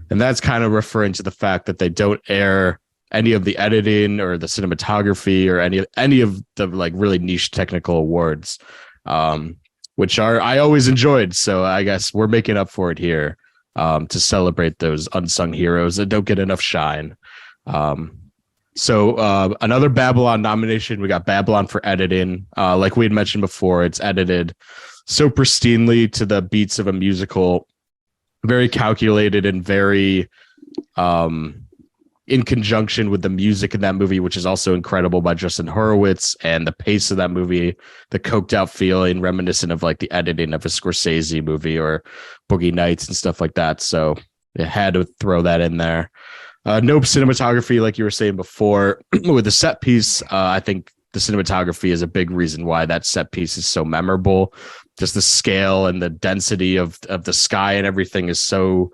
And that's kind of referring to the fact that they don't air any of the editing or the cinematography or any of the like really niche technical awards, which I always enjoyed. So I guess we're making up for it here, to celebrate those unsung heroes that don't get enough shine. So another Babylon nomination. We got Babylon for editing. Like we had mentioned before, it's edited so pristinely to the beats of a musical, very calculated and very in conjunction with the music in that movie, which is also incredible by Justin Horowitz, and the pace of that movie, the coked out feeling reminiscent of like the editing of a Scorsese movie or Boogie Nights and stuff like that. So it had to throw that in there. Nope, cinematography, like you were saying before, with the set piece, I think the cinematography is a big reason why that set piece is so memorable. Just the scale and the density of the sky and everything is so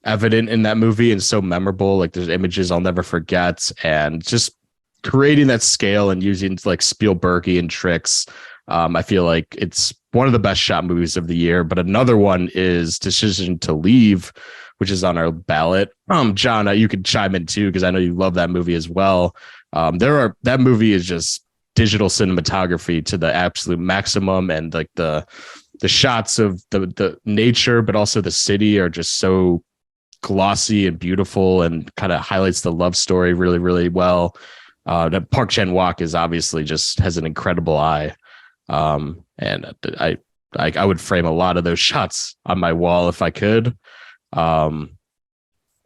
evident in that movie and so memorable. Like there's images I'll never forget, and just creating that scale and using like Spielbergian tricks. I feel like it's one of the best shot movies of the year. But another one is Decision to Leave, which is on our ballot. John, you could chime in too, because I know you love that movie as well. That movie is just digital cinematography to the absolute maximum, and like the shots of the nature, but also the city are just so glossy and beautiful, and kind of highlights the love story really, really well. Park Chan-wook is obviously just has an incredible eye. And I would frame a lot of those shots on my wall if I could. The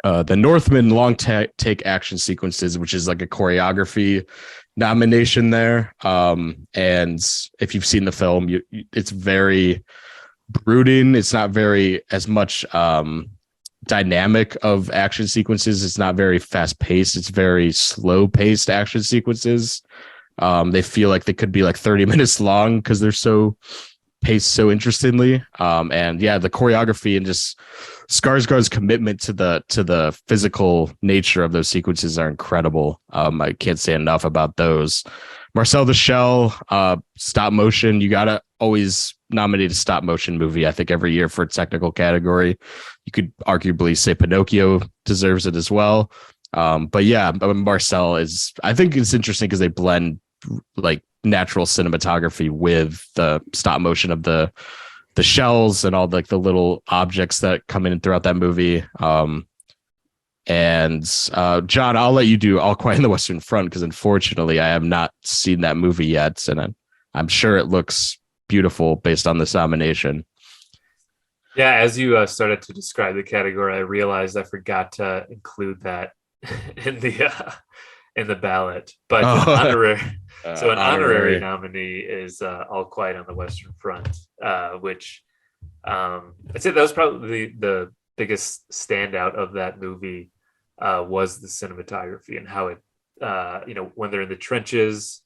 Northman long take action sequences, which is like a choreography nomination there. And if you've seen the film, it's very brooding. It's not very as much dynamic of action sequences. It's not very fast paced. It's very slow paced action sequences. They feel like they could be like 30 minutes long because they're so paced so interestingly. And yeah, the choreography and just Skarsgård's commitment to the physical nature of those sequences are incredible. I can't say enough about those. Marcel the Shell, stop motion. You gotta always nominate a stop motion movie, I think, every year for a technical category. You could arguably say Pinocchio deserves it as well. But yeah, Marcel is, I think it's interesting because they blend like natural cinematography with the stop motion of the shells and all the little objects that come in throughout that movie. And John, I'll let you do All Quiet on the Western Front, because unfortunately I have not seen that movie yet, and I'm sure it looks beautiful based on this nomination. Yeah, as you started to describe the category, I realized I forgot to include that in the ballot. But an honorary nominee is All Quiet on the Western Front, which I'd say that was probably the biggest standout of that movie. Was the cinematography and how it, when they're in the trenches,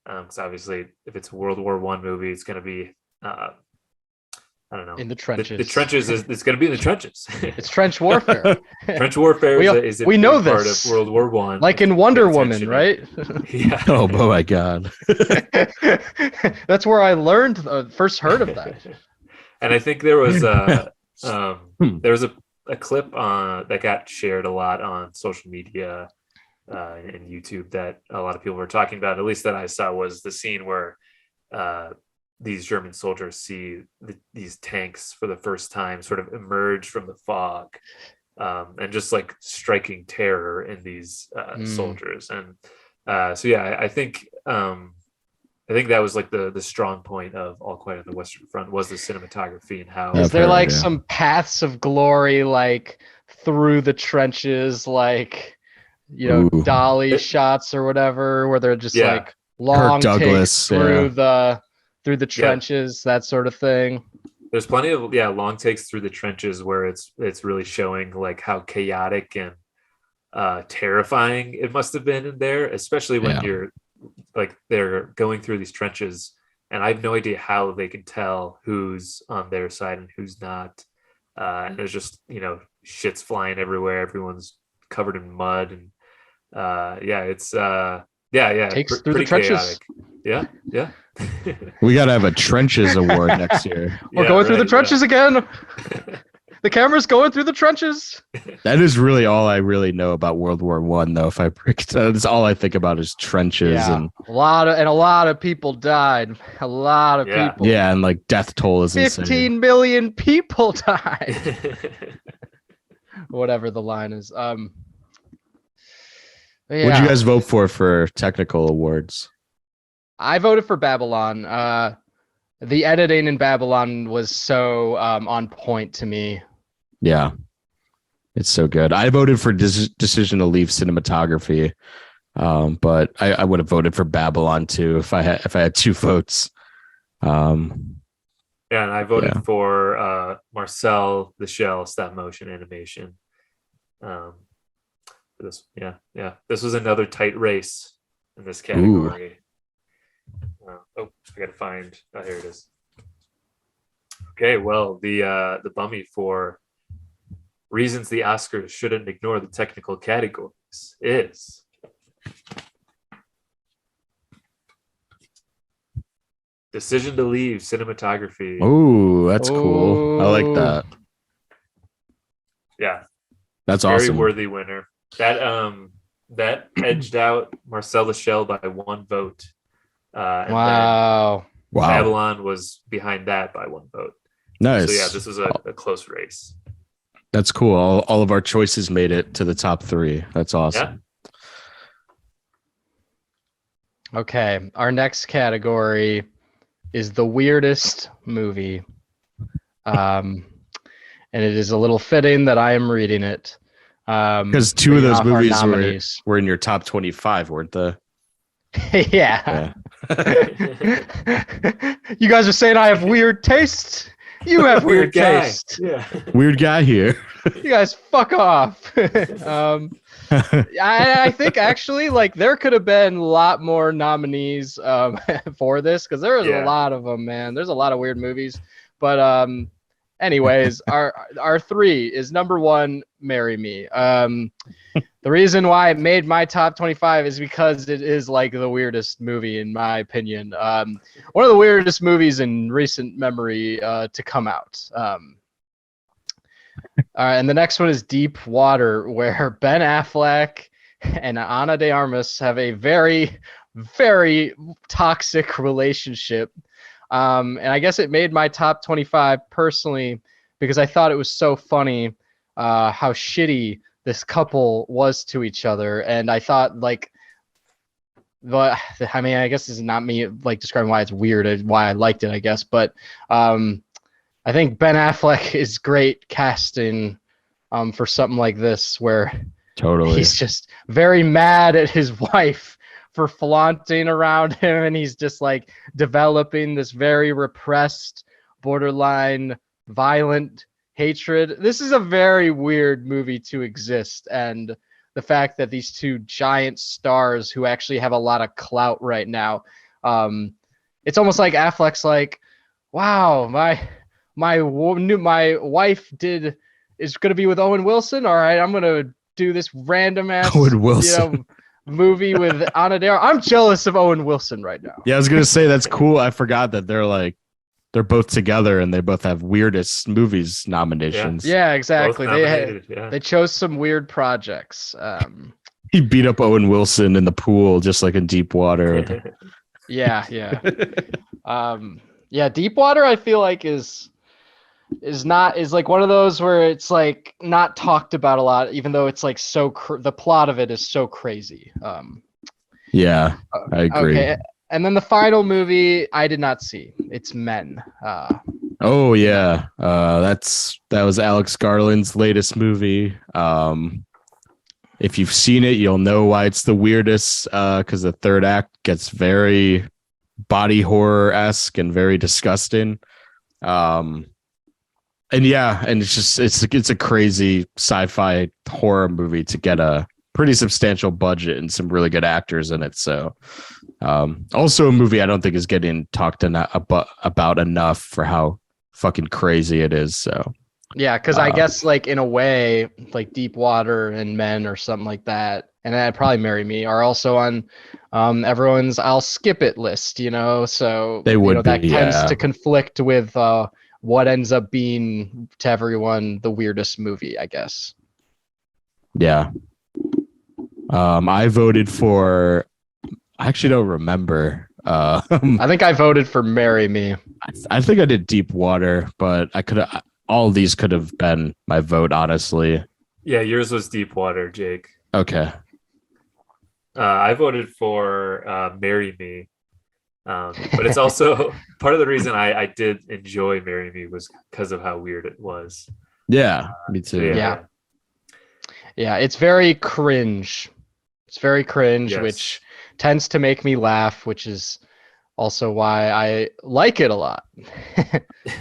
because obviously if it's a World War I movie, it's going to be, I don't know, in the trenches. The trenches it's going to be in the trenches. It's trench warfare. Trench warfare is a know part this. of World War I. Like in Wonder Woman, right? Yeah. Oh my God. That's where I learned, first heard of that. And I think there was a clip that got shared a lot on social media and YouTube that a lot of people were talking about, at least that I saw, was the scene where these German soldiers see these tanks for the first time sort of emerge from the fog, and just like striking terror in these soldiers. And so yeah, I think that was like the strong point of All Quiet on the Western Front, was the cinematography and how. Is there like some paths of glory, like through the trenches, like dolly shots or whatever, where they're just like long takes through the through the trenches, that sort of thing. There's plenty of long takes through the trenches where it's really showing like how chaotic and terrifying it must have been in there, especially when you're like they're going through these trenches, and I have no idea how they can tell who's on their side and who's not. And there's just shit's flying everywhere. Everyone's covered in mud, and it's takes through the trenches. Chaotic. Yeah. We gotta have a trenches award next year. We're going through the trenches again. The camera's going through the trenches. That is really all I really know about World War One, though. If I break it down, that's all I think about is trenches and a lot of people died. A lot of people. Yeah, and like death toll is 15 insane. million people died. Whatever the line is. What'd you guys vote for technical awards? I voted for Babylon. The editing in Babylon was so on point to me. Yeah, it's so good. I voted for decision to leave cinematography, but I would have voted for Babylon too if I had 2 votes. And I voted for Marcel the Shell stop motion animation. For this, this was another tight race in this category. I gotta find. Oh, here it is. Okay, well, the bummy for reasons the Oscars shouldn't ignore the technical categories is decision to leave cinematography. Oh, that's cool. I like that. Yeah, that's very awesome. worthy winner. That edged out Marcel the Shell by 1 vote. Wow. Babylon was behind that by 1 vote. Nice. So this was a close race. That's cool. All of our choices made it to the top 3. That's awesome. Yeah. Okay. Our next category is the weirdest movie. And it is a little fitting that I am reading it. Because 2 of those movies were in your top 25, weren't they? Yeah. You guys are saying I have weird taste. You have weird taste. Yeah. Weird guy here. You guys fuck off. I think actually like there could have been a lot more nominees for this because there was a lot of them, man. There's a lot of weird movies. But anyways, our 3 is number 1, Marry Me. The reason why it made my top 25 is because it is like the weirdest movie in my opinion. One of the weirdest movies in recent memory to come out. All right, and the next one is Deep Water, where Ben Affleck and Ana de Armas have a very, very toxic relationship. And I guess it made my top 25 personally because I thought it was so funny how shitty this couple was to each other. And I thought I guess this is not me like describing why it's weird and why I liked it, I guess. But I think Ben Affleck is great casting for something like this where he's just very mad at his wife for flaunting around him, and he's just like developing this very repressed, borderline violent hatred. This is a very weird movie to exist, and the fact that these 2 giant stars who actually have a lot of clout right now, it's almost like Affleck's like, wow, my wife is gonna be with Owen Wilson. All right, I'm gonna do this random ass Owen Wilson movie with Ana de Armas. I'm jealous of Owen Wilson right now. Yeah, I was gonna say that's cool. I forgot that they're both together and they both have weirdest movies nominations. Yeah, exactly. They chose some weird projects. He beat up Owen Wilson in the pool, just like in Deep Water. Yeah. Deep Water I feel like is like one of those where it's like not talked about a lot, even though it's like the plot of it is so crazy. Yeah, I agree. Okay. And then the final movie I did not see. It's Men. Oh yeah, that was Alex Garland's latest movie. If you've seen it, you'll know why it's the weirdest. Because the third act gets very body horror-esque and very disgusting. And yeah, and it's a crazy sci-fi horror movie to get a pretty substantial budget and some really good actors in it. So also a movie I don't think is getting talked about enough for how fucking crazy it is. So Yeah, because I guess like in a way, like Deep Water and Men or something like that, and I'd probably Marry Me are also on everyone's I'll skip it list, So They would that be, tends yeah. to conflict with what ends up being to everyone the weirdest movie, I guess. yeah. I voted for. I actually don't remember. I think I voted for Marry Me. I think I did Deep Water, but I could have. All of these could have been my vote, honestly. Yeah, yours was Deep Water, Jake. Okay. I voted for Marry Me. But it's also part of the reason I did enjoy Marry Me was because of how weird it was. Yeah, me too. Yeah, it's very cringe. It's very cringe, Yes. which tends to make me laugh, which is also why I like it a lot.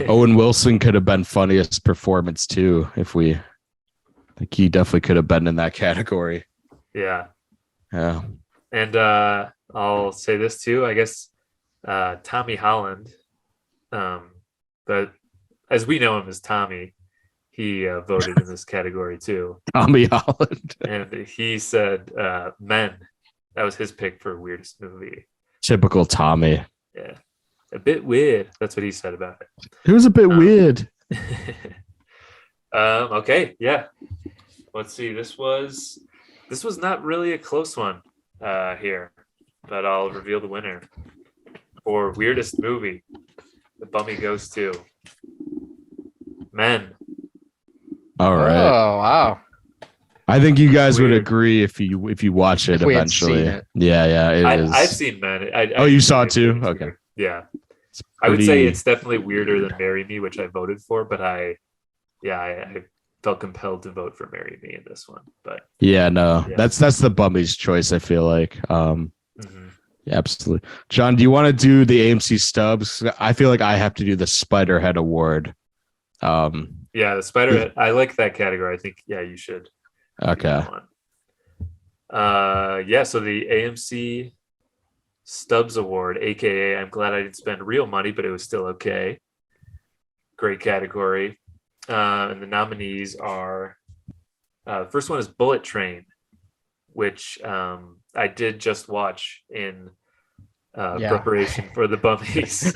Owen Wilson could have been funniest performance too. I think he definitely could have been in that category. Yeah. Yeah. And I'll say this too, I guess Tommy Holland, but as we know him as Tommy, he voted in this category too. Tommy Holland. And he said Men. That was his pick for weirdest movie. Typical Tommy. Yeah. A bit weird. That's what he said about it. It was a bit weird. Okay, yeah. Let's see. This was not really a close one here, but I'll reveal the winner for weirdest movie. The Bummy goes to Men. All right. Oh, wow. I think you guys would Weird. agree if you watch it If we had eventually. seen it. Yeah, it is. I've seen Men. Oh, you saw it it's too? weird. Okay. Yeah. It's I would say pretty- it's definitely weirder than Marry Me, which I voted for, but I felt compelled to vote for Marry Me in this one. But Yeah, no. Yeah. That's the Bummies choice, I feel like. mhm. Yeah, absolutely. John, do you want to do the AMC stubs? I feel like I have to do the Spiderhead Award. Yeah, the Spider. I like that category. I think you should. do Okay. that one. So the AMC Stubbs Award, aka I'm glad I didn't spend real money, but it was still okay. Great category. And the nominees are the first one is Bullet Train, which I did just watch in preparation for the Bummies.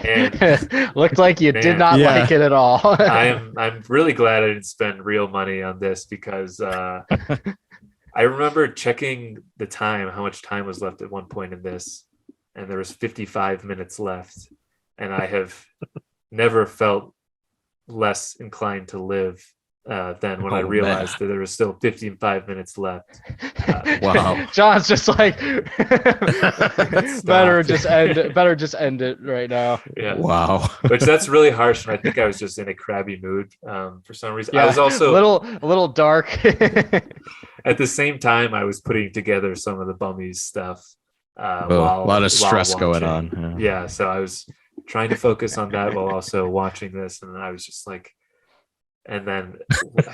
And Looked like you did Man. not Yeah. like it at all. I'm really glad I didn't spend real money on this because I remember checking the time, how much time was left at one point in this, and there was 55 minutes left, and I have never felt less inclined to live than when I Oh, realized that there was still 55 minutes left. Wow. John's just like better Stop. just end it right now. Yeah. Wow. Which that's really harsh, and I think I was just in a crabby mood for some reason. Yeah, I was also a little dark. at the same time I was putting together some of the Bummies stuff. A lot of stress going watching. on. Yeah, so I was trying to focus on that while also watching this, and I was just like, and then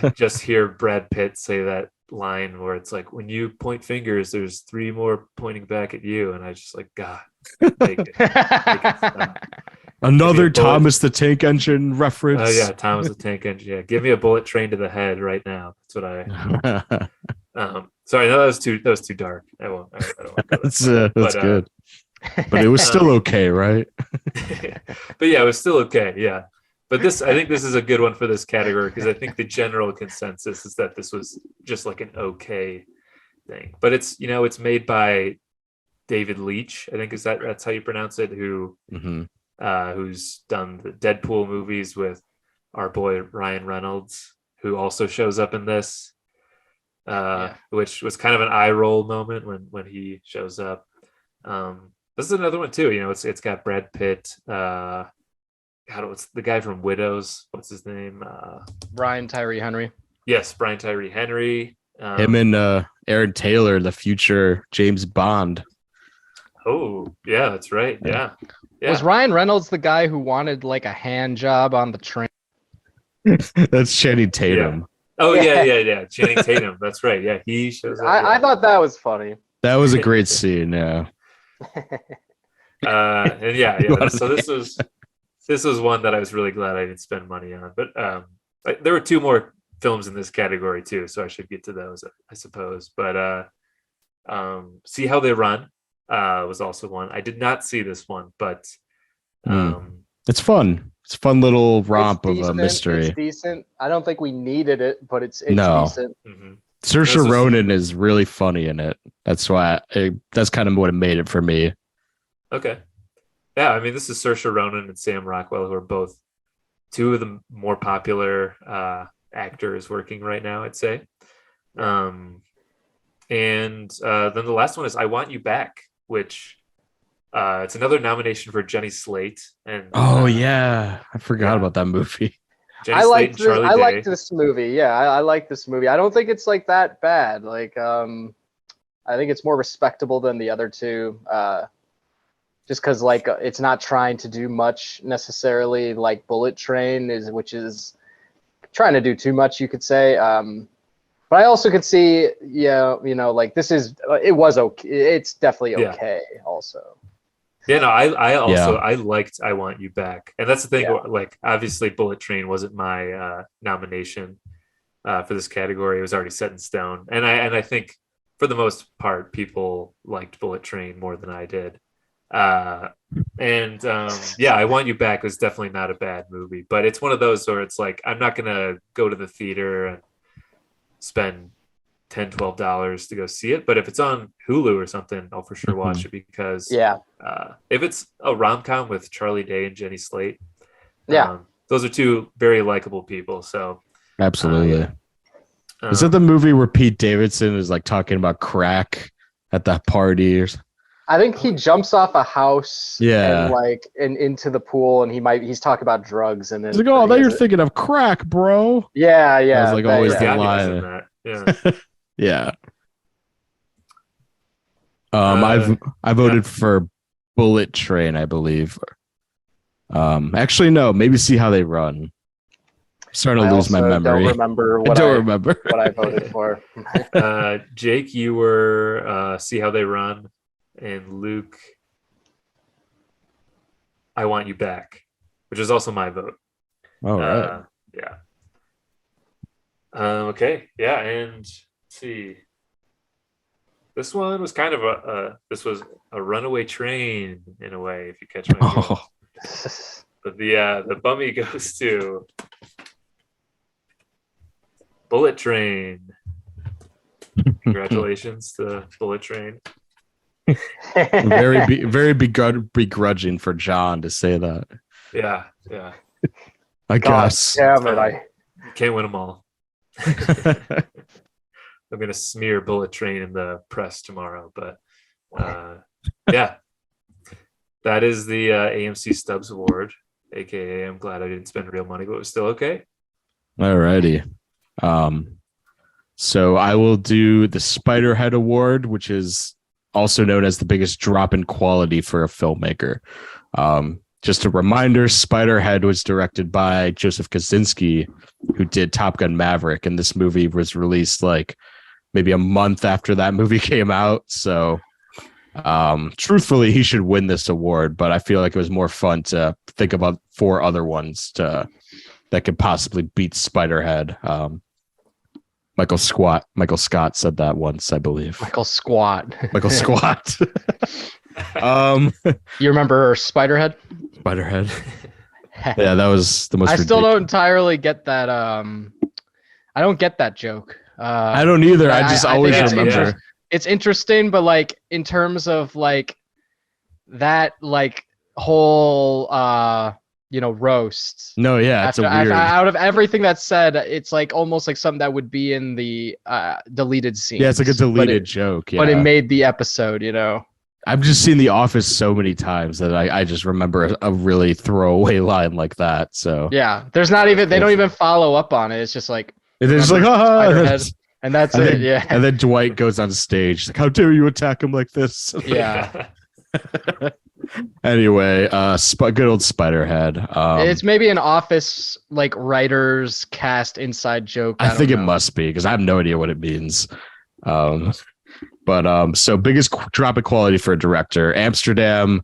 I just hear Brad Pitt say that line where it's like, when you point fingers, there's 3 more pointing back at you, and I was just like, God, make it stop. Another bullet. Thomas the Tank Engine reference. Oh yeah, Thomas the Tank Engine. Yeah, give me a bullet train to the head right now. That's what I. Sorry, no, that was too dark. I don't want to go that That's far. that's But, good. But it was still okay, right? But yeah, it was still okay. Yeah, but I think this is a good one for this category because I think the general consensus is that this was just like an okay thing. But it's made by David Leitch. I think that's how you pronounce it. Who's done the Deadpool movies with our boy Ryan Reynolds, who also shows up in this, which was kind of an eye roll moment when he shows up. This is another one too. It's got Brad Pitt. What's the guy from Widows? What's his name? Brian Tyree Henry. Yes, Brian Tyree Henry. Him and Aaron Taylor, the future James Bond. Oh, yeah, that's right. Yeah. Yeah. Was Ryan Reynolds the guy who wanted like a hand job on the train? That's Channing Tatum. Oh, Yeah. yeah. Channing Tatum. That's right. Yeah, he shows up. I thought that was funny. That was a great scene. Yeah. And yeah. So this was one that I was really glad I didn't spend money on. But there were two more films in this category too, so I should get to those, I suppose. But See How They Run was also one. I did not see this one, but it's fun. It's a fun little romp of a decent, mystery. It's decent. I don't think we needed it, but it's No. decent. Mhm. Saoirse Ronan is really funny in it. That's why that's kind of what it made it for me. Okay. Yeah, I mean, this is Saoirse Ronan and Sam Rockwell, who are both two of the more popular actors working right now, I'd say. And then the last one is I Want You Back, which it's another nomination for Jenny Slate. And yeah, I forgot about that movie. Jenny Slate and Charlie I Day. like this movie. Yeah, I like this movie. I don't think it's like that bad. Like, I think it's more respectable than the other two. Just because like it's not trying to do much necessarily, like Bullet Train which is trying to do too much, you could say. But I also could see, like it was okay. It's definitely okay. Also. Yeah, no, I liked I Want You Back, and that's the thing. Yeah. Like, obviously, Bullet Train wasn't my nomination for this category. It was already set in stone, and I think for the most part, people liked Bullet Train more than I did. I Want You Back was definitely not a bad movie, but it's one of those where it's like I'm not gonna go to the theater and spend $10-12 to go see it, but if it's on Hulu or something, I'll for sure watch it, because if it's a rom-com with Charlie Day and Jenny Slate, those are two very likable people. So absolutely. Is that the movie where Pete Davidson is like talking about crack at that party? I think he jumps off a house and into the pool, and he's talking about drugs, and then he's like, "Oh, now you're thinking of crack, bro." Yeah. I was like, always the line. Yeah. I voted for Bullet Train, I believe. Actually, no. Maybe See How They Run. I'm starting to lose my memory. I don't remember what I voted for. Jake, you were See How They Run, and Luke, I Want You Back, which is also my vote. All right. Yeah. Okay. Yeah, and let's see. This one was kind of a runaway train in a way, if you catch my drift. But the bummy goes to Bullet Train. Congratulations to Bullet Train. very begrudging for John to say that. Yeah. I guess. Damn it, I can't win them all. I'm gonna smear Bullet Train in the press tomorrow, but that is the AMC Stubbs Award, aka I'm glad I didn't spend real money, but it was still okay. Alrighty. So I will do the Spiderhead Award, which is also known as the biggest drop in quality for a filmmaker. Just a reminder, Spiderhead was directed by Joseph Kosinski, who did Top Gun Maverick, and this movie was released like maybe a month after that movie came out. So truthfully, he should win this award, but I feel like it was more fun to think about 4 other ones that could possibly beat Spiderhead. Michael Scott said that once, I believe. Michael Squat. You remember Spiderhead? Yeah, that was the most. I still don't entirely get that. I don't get that joke. I don't either. I always remember. It's interesting, but like in terms of like that, like whole roast. No, yeah, it's weird. Out of everything that's said, it's like almost like something that would be in the deleted scene. Yeah, it's like a deleted joke. Yeah. But it made the episode, I've just seen The Office so many times that I just remember a really throwaway line like that. So yeah, there's not even, they don't even follow up on it. It's just like, it's just like, and that's it. Yeah. And then Dwight goes on stage like, how dare you attack him like this? Yeah. Anyway, good old Spiderhead. It's maybe an Office like writers cast inside joke. I think it know. must be because I have no idea what it means. So biggest drop in quality for a director, Amsterdam.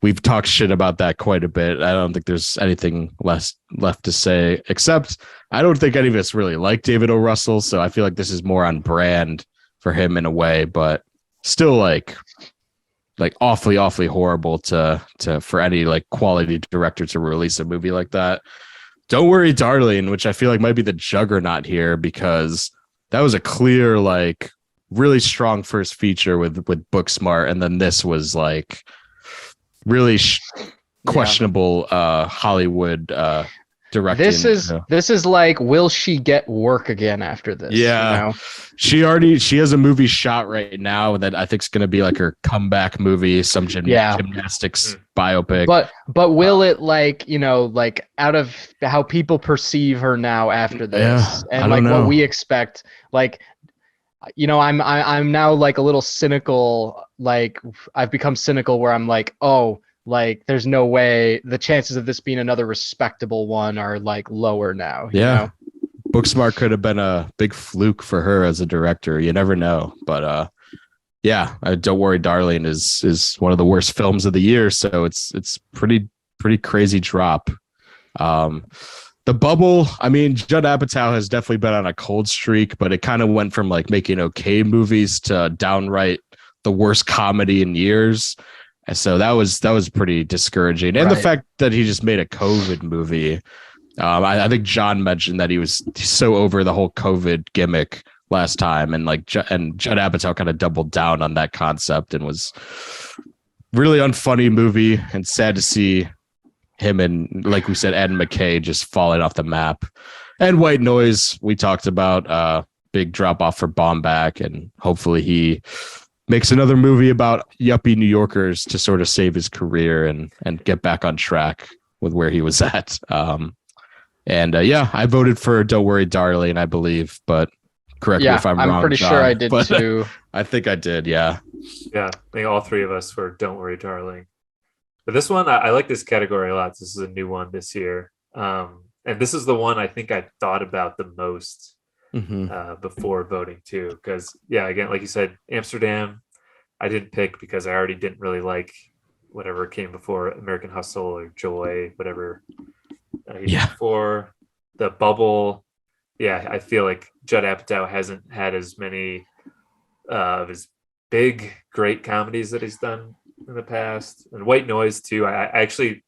We've talked shit about that quite a bit. I don't think there's anything left to say, except I don't think any of us really like David O. Russell. So I feel like this is more on brand for him in a way, but still like awfully horrible to for any like quality director to release a movie like that. Don't Worry, Darling, which I feel like might be the juggernaut here because that was a clear, like really strong first feature with Booksmart. And then this was like really questionable Hollywood directing. This is like, will she get work again after this? Yeah, you know? she has a movie shot right now that I think is going to be like her comeback movie, some gymnastics biopic. But will it like, you know, like out of how people perceive her now after this and like what we expect, like, you know, I'm now like a little cynical. Like I've become cynical where I'm like, oh, like there's no way the chances of this being another respectable one are like lower now. You know? Booksmart could have been a big fluke for her as a director. You never know. But Don't Worry, Darling is one of the worst films of the year. So it's pretty crazy drop. The Bubble, I mean, Judd Apatow has definitely been on a cold streak, but it kind of went from like making okay movies to downright the worst comedy in years. And so that was pretty discouraging. And the fact that he just made a COVID movie. I think John mentioned that he was so over the whole COVID gimmick last time. And like, Judd Apatow kind of doubled down on that concept and was really unfunny movie and sad to see him and, like we said, Adam McKay just falling off the map. And White Noise, we talked about, big drop off for Baumbach, and hopefully he makes another movie about yuppie New Yorkers to sort of save his career and get back on track with where he was at. I voted for Don't Worry, Darling, I believe, but correct me if I'm wrong. I'm pretty John, sure I did too. I think I did, yeah. Yeah, I think all three of us were Don't Worry, Darling. But this one, I like this category a lot. This is a new one this year. And this is the one I think I thought about the most before voting too. Because, again, like you said, Amsterdam, I didn't pick because I already didn't really like whatever came before American Hustle or Joy, whatever he did before. The Bubble, I feel like Judd Apatow hasn't had as many of his big, great comedies that he's done in the past. And White Noise too. I actually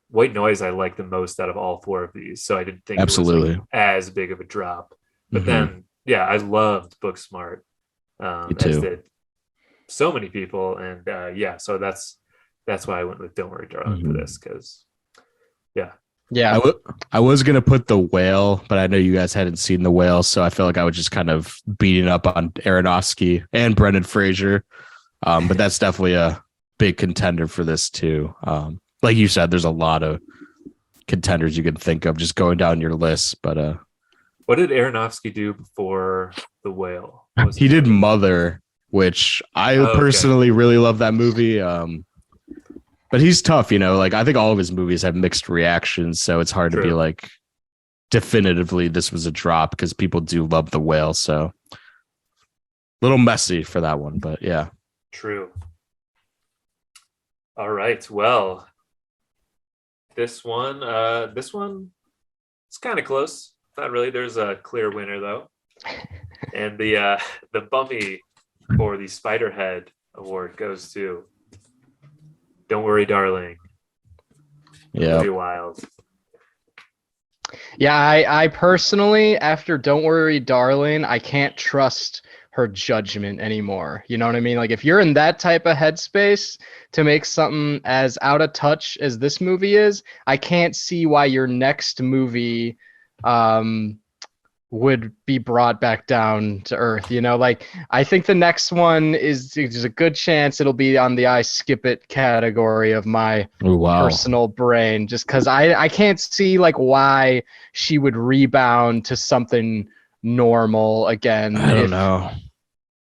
White Noise I like the most out of all four of these, so I didn't think it was like as big of a drop. But then I loved Booksmart, as did so many people, and so that's why I went with Don't Worry, Darling for this, because I was gonna put The Whale, but I know you guys hadn't seen The Whale, so I felt like I was just kind of beating up on Aronofsky and Brendan Fraser. But that's definitely a big contender for this too. Like you said, there's a lot of contenders you can think of just going down your list. But what did Aronofsky do before The Whale? He did Mother, which I personally really love that movie. But he's tough, you know, like I think all of his movies have mixed reactions, so it's hard to be like definitively this was a drop because people do love The Whale. So a little messy for that one, but yeah. True. All right. Well, this one it's kind of close. Not really. There's a clear winner though. And the Bummy for the Spiderhead Award goes to Don't Worry, Darling. Yeah. Pretty wild. Yeah, I personally, after Don't Worry, Darling, I can't trust her judgment anymore. You know what I mean? Like if you're in that type of headspace to make something as out of touch as this movie is, I can't see why your next movie would be brought back down to earth. You know, like I think the next one is a good chance it'll be on the I skip it category of my personal brain, just because I can't see like why she would rebound to something normal again. I don't know.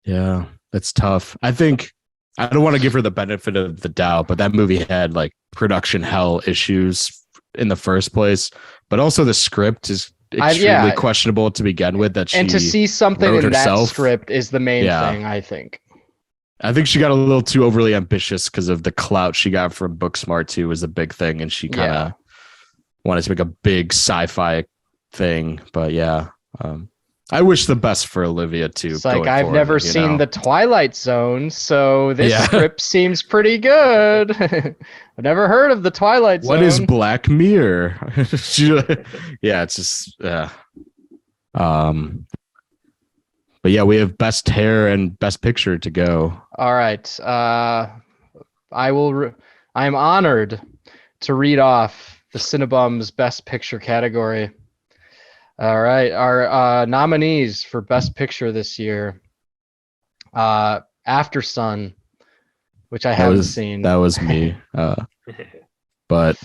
Yeah, that's tough. I think I don't want to give her the benefit of the doubt, but that movie had like production hell issues in the first place. But also the script is extremely questionable to begin with. And to see something in herself. that script is the main thing, I think. I think she got a little too overly ambitious because of the clout she got from Booksmart too was a big thing, and she kind of wanted to make a big sci-fi thing. But I wish the best for Olivia too. It's like I've never seen The Twilight Zone, so this script seems pretty good. I've never heard of The Twilight Zone. What is Black Mirror? It's just But yeah, we have best hair and best picture to go. All right. I'm honored to read off the Cinebums best picture category. All right. Our nominees for best picture this year. After Sun, which I haven't seen. That was me. But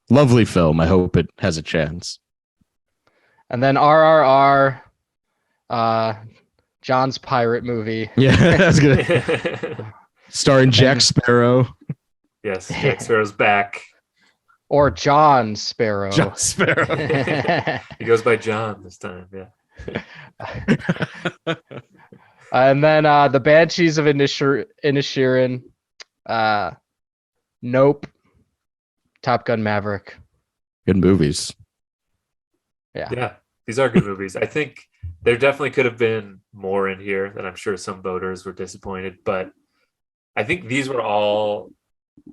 lovely film. I hope it has a chance. And then RRR, John's pirate movie. Yeah, that's good. Starring Jack Sparrow. Yes, Jack Sparrow's back. Or John Sparrow. John Sparrow. He goes by John this time, yeah. And then the Banshees of Inisherin. Nope. Top Gun Maverick. Good movies. Yeah, these are good movies. I think there definitely could have been more in here, and I'm sure some voters were disappointed, but I think these were all,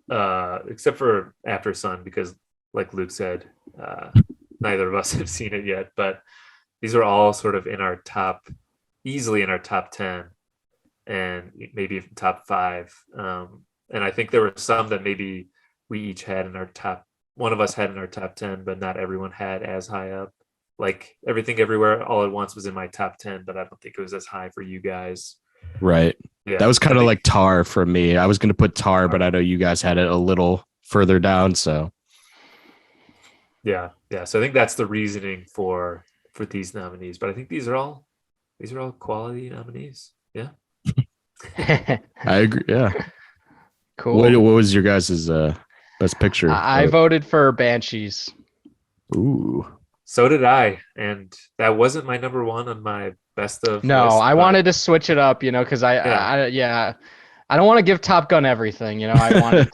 except for After Sun, because like Luke said, neither of us have seen it yet, but these are all sort of easily in our top 10 and maybe even top 5. And I think there were some that maybe we each had in our one of us had in our top 10, but not everyone had as high up. Like Everything Everywhere All at Once was in my top 10, but I don't think it was as high for you guys. Right. Yeah, that was kind of like Tar for me. I was going to put Tar, but I know you guys had it a little further down. So yeah. So I think that's the reasoning for these nominees. But I think these are all quality nominees. Yeah. I agree. Yeah. Cool. What was your guys' best picture? I voted for Banshees. Ooh. So did I, and that wasn't my number one on my best of. No, list, I wanted to switch it up, because I don't want to give Top Gun everything, I wanted.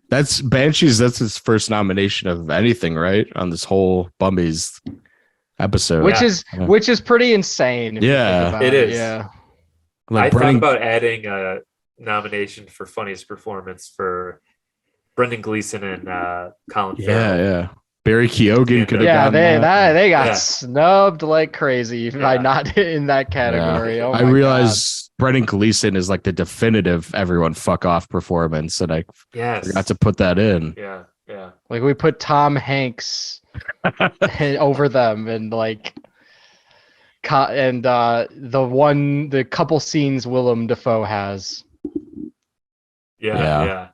That's Banshees. That's his first nomination of anything, right? On this whole Bummies episode, which is pretty insane. Yeah, it is. Yeah, I thought about adding a nomination for funniest performance for Brendan Gleeson and Colin Farrell. Yeah. Barry Keoghan could have gotten they got snubbed like crazy by not in that category. Yeah. Oh I realized Brendan Gleeson is like the definitive everyone fuck off performance, and I forgot to put that in. Yeah. Like we put Tom Hanks over them, and the couple scenes Willem Dafoe has. Yeah.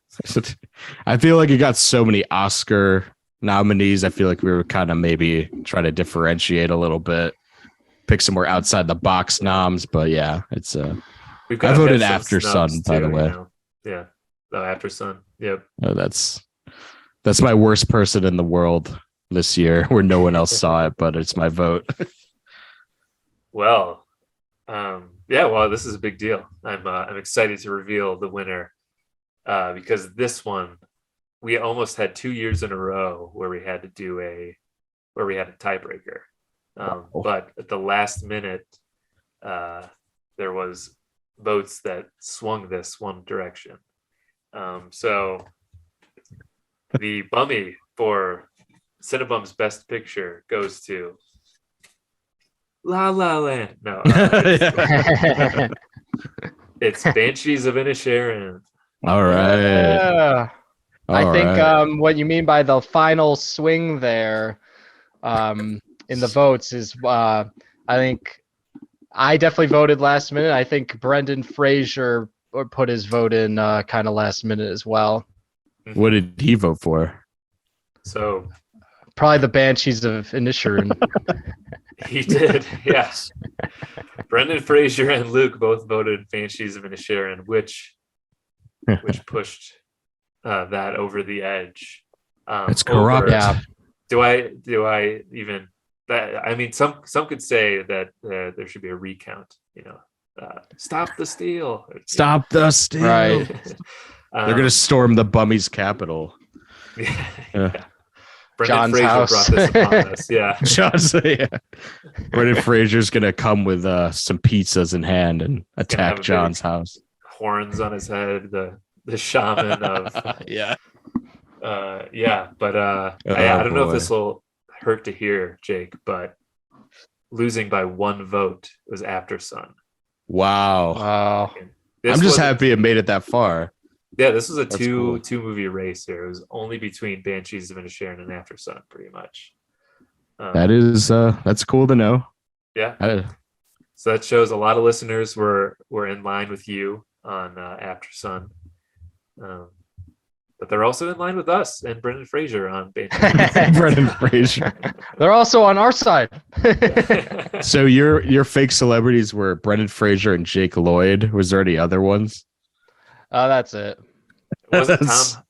I feel like it got so many Oscar nominees. I feel like we were kind of maybe trying to differentiate a little bit, pick some more outside the box noms, but it's I voted After Sun, by the way. Yeah. After Sun. Yep. Oh, that's my worst person in the world this year, where no one else saw it, but it's my vote. Well, this is a big deal. I'm excited to reveal the winner, because this one we almost had 2 years in a row where we had a tiebreaker. But at the last minute, there was votes that swung this one direction. So the Bummy for Cinebums Best Picture goes to La La Land. No, it's Banshees of Inisherin. All right. Yeah. I think what you mean by the final swing there in the votes is I think I definitely voted last minute. I think Brendan Fraser put his vote in kind of last minute as well. What did he vote for? So probably the Banshees of Inisherin. He did, yes. Brendan Fraser and Luke both voted Banshees of Inisherin, which which pushed that over the edge. It's corrupt. Yeah. Do I even that? I mean, some could say that there should be a recount. Stop the steal. Stop the steal. Right. They're gonna storm the Bummies capital. Yeah. Brendan John's Fraser house. brought this upon us. Yeah. Yeah. Brendan Fraser's gonna come with some pizzas in hand and attack John's house. Horns on his head. The shaman of yeah. But I don't know if this will hurt to hear, Jake, but losing by 1 vote was After Sun. Wow. Wow. I'm just happy it made it that far. Yeah, this was a That's two cool. movie race here. It was only between Banshees of Inisherin and After Sun, pretty much. That's cool to know. Yeah. So that shows a lot of listeners were in line with you on After Sun. But they're also in line with us and Brendan Fraser on Banshees. Brendan Fraser. They're also on our side. So your fake celebrities were Brendan Fraser and Jake Lloyd. Was there any other ones? That's it. Wasn't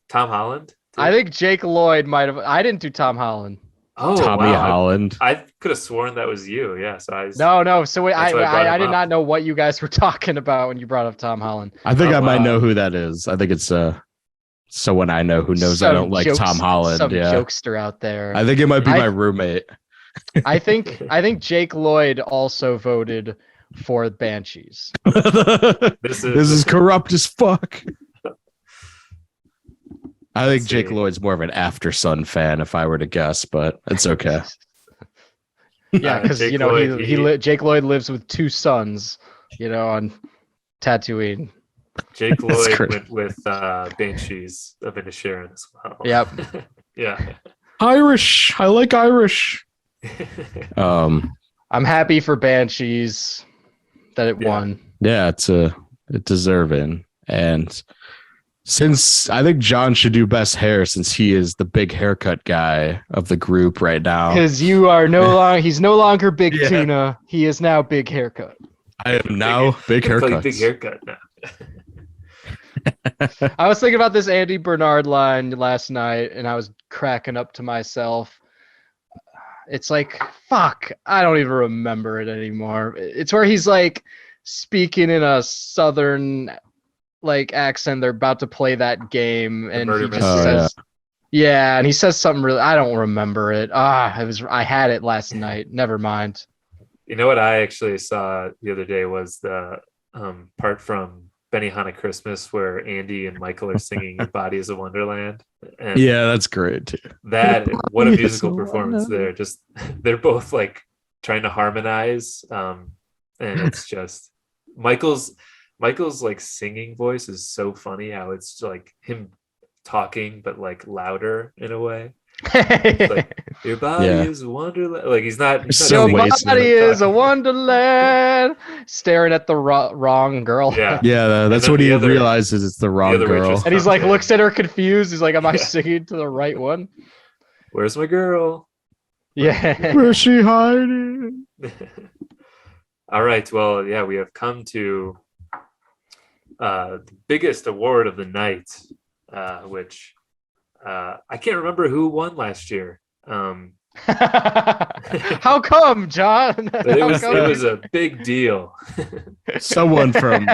Tom Holland? too? I think Jake Lloyd might have. I didn't do Tom Holland. Oh, Tommy wow. Holland. I could have sworn that was you. Yeah. So No. So That's why I brought I him did up. not know what you guys were talking about when you brought up Tom Holland. I think Oh, I might wow. know who that is. I think it's someone I know who knows I don't like Tom Holland. Some Yeah. jokester out there. I think it might be I- my roommate. I think Jake Lloyd also voted for Banshees. This is corrupt as fuck. I think Let's Jake see. Lloyd's more of an After Sun fan, if I were to guess, but it's okay. Yeah, because Jake Lloyd, Jake Lloyd lives with 2 sons, on Tatooine. Jake That's Lloyd great. went with Banshees of Inisherin as well. Yep. Yeah. Irish. I like Irish. I'm happy for Banshees that it Yeah. won. Yeah, it's deserving. And since I think John should do best hair since he is the big haircut guy of the group right now. Because you are he's no longer Big Yeah. Tuna. He is now Big Haircut. I am now big Call you haircuts. Big haircut now. I was thinking about this Andy Bernard line last night, and I was cracking up to myself. It's like, fuck, I don't even remember it anymore. It's where he's like speaking in a southern accent. They're about to play that game, and murder he just mystery. says, yeah, and he says something really. I don't remember it. I had it last night. Never mind. You know what I actually saw the other day was the part from Benihana Christmas where Andy and Michael are singing "Your Body Is a Wonderland." And Yeah, that's great too. that what a Yes, musical I performance know. there. Just they're both like trying to harmonize, and it's just Michael's like singing voice is so funny. How it's like him talking but like louder in a way. Like, your body Yeah. is a wonderland. Like he's not So Your wasted. body is a wonderland. Staring at the wrong girl. Yeah. Yeah, that's then when the he other- realizes it's the wrong other girl. waitress- And he's like, Okay. looks at her confused. He's like, am I Yeah. singing to the right one? Where's my girl? Yeah. Where's she hiding? All right. Well, yeah, we have come to the biggest award of the night, which I can't remember who won last year. How come, John? But it How was come? it was a big deal. Someone from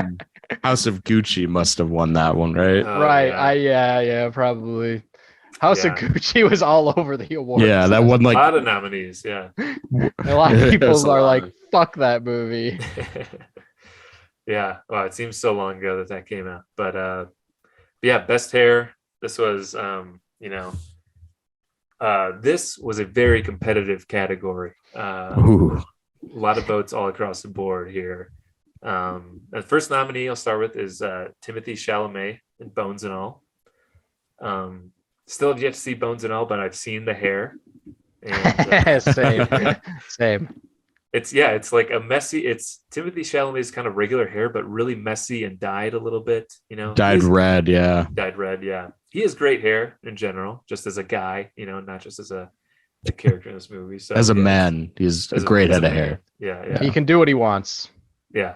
House of Gucci must have won that one, right? Oh, right. yeah. Yeah, probably. House Yeah. of Gucci was all over the awards. Yeah, that one A like lot of nominees. Yeah. A lot of There's people a are lot like, of- fuck that movie. Yeah. Well, it seems so long ago that came out, but yeah, best hair. This was, this was a very competitive category. Ooh. A lot of votes all across the board here. The first nominee I'll start with is Timothy Chalamet in Bones and All. Still have yet to see Bones and All, but I've seen the hair. And, Same. it's like a messy. It's Timothy Chalamet's kind of regular hair, but really messy and dyed a little bit. Dyed He's- red, yeah. Dyed red. Yeah, he has great hair in general, just as a guy. Not just as a character in this movie. So As a yeah, man, he's a as great as head a of man. hair. Yeah. He can do what he wants. Yeah.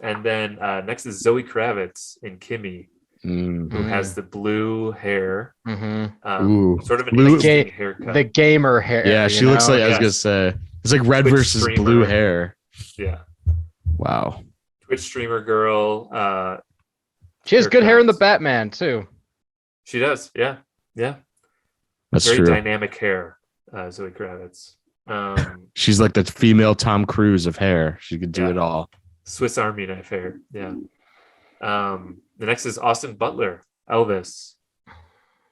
And then next is Zoe Kravitz in Kimmy, who has the blue hair. Ooh. Sort of an Blue- interesting haircut. The gamer hair. Yeah, she looks like I was Yes. gonna say it's like red Twitch versus streamer. blue hair. Yeah. Wow. Twitch streamer girl. She has good hair in the haircuts. Batman too. She does. Yeah. Yeah. That's Very true. dynamic hair, Zoe Kravitz. She's like the female Tom Cruise of hair. She could do Yeah. it all. Swiss Army knife hair. Yeah. The next is Austin Butler, Elvis.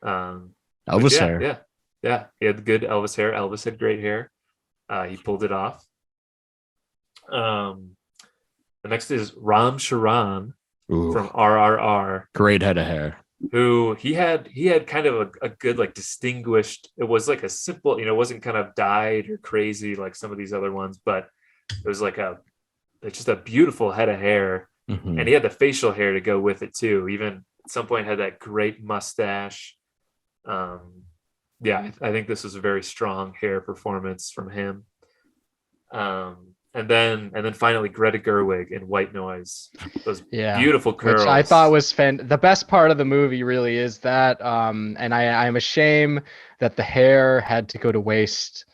Elvis hair. Yeah. He had good Elvis hair. Elvis had great hair. He pulled it off. The next is Ram Charan Ooh. from RRR, Great head of hair. who he had kind of a good, like, distinguished. It was like a simple, it wasn't kind of dyed or crazy like some of these other ones, but it was like just a beautiful head of hair. Mhm. And he had the facial hair to go with it too. Even at some point had that great mustache. I think this was a very strong hair performance from him. And then finally Greta Gerwig in White Noise. Those beautiful curls. Which I thought was the best part of the movie really is that, and I'm ashamed that the hair had to go to waste,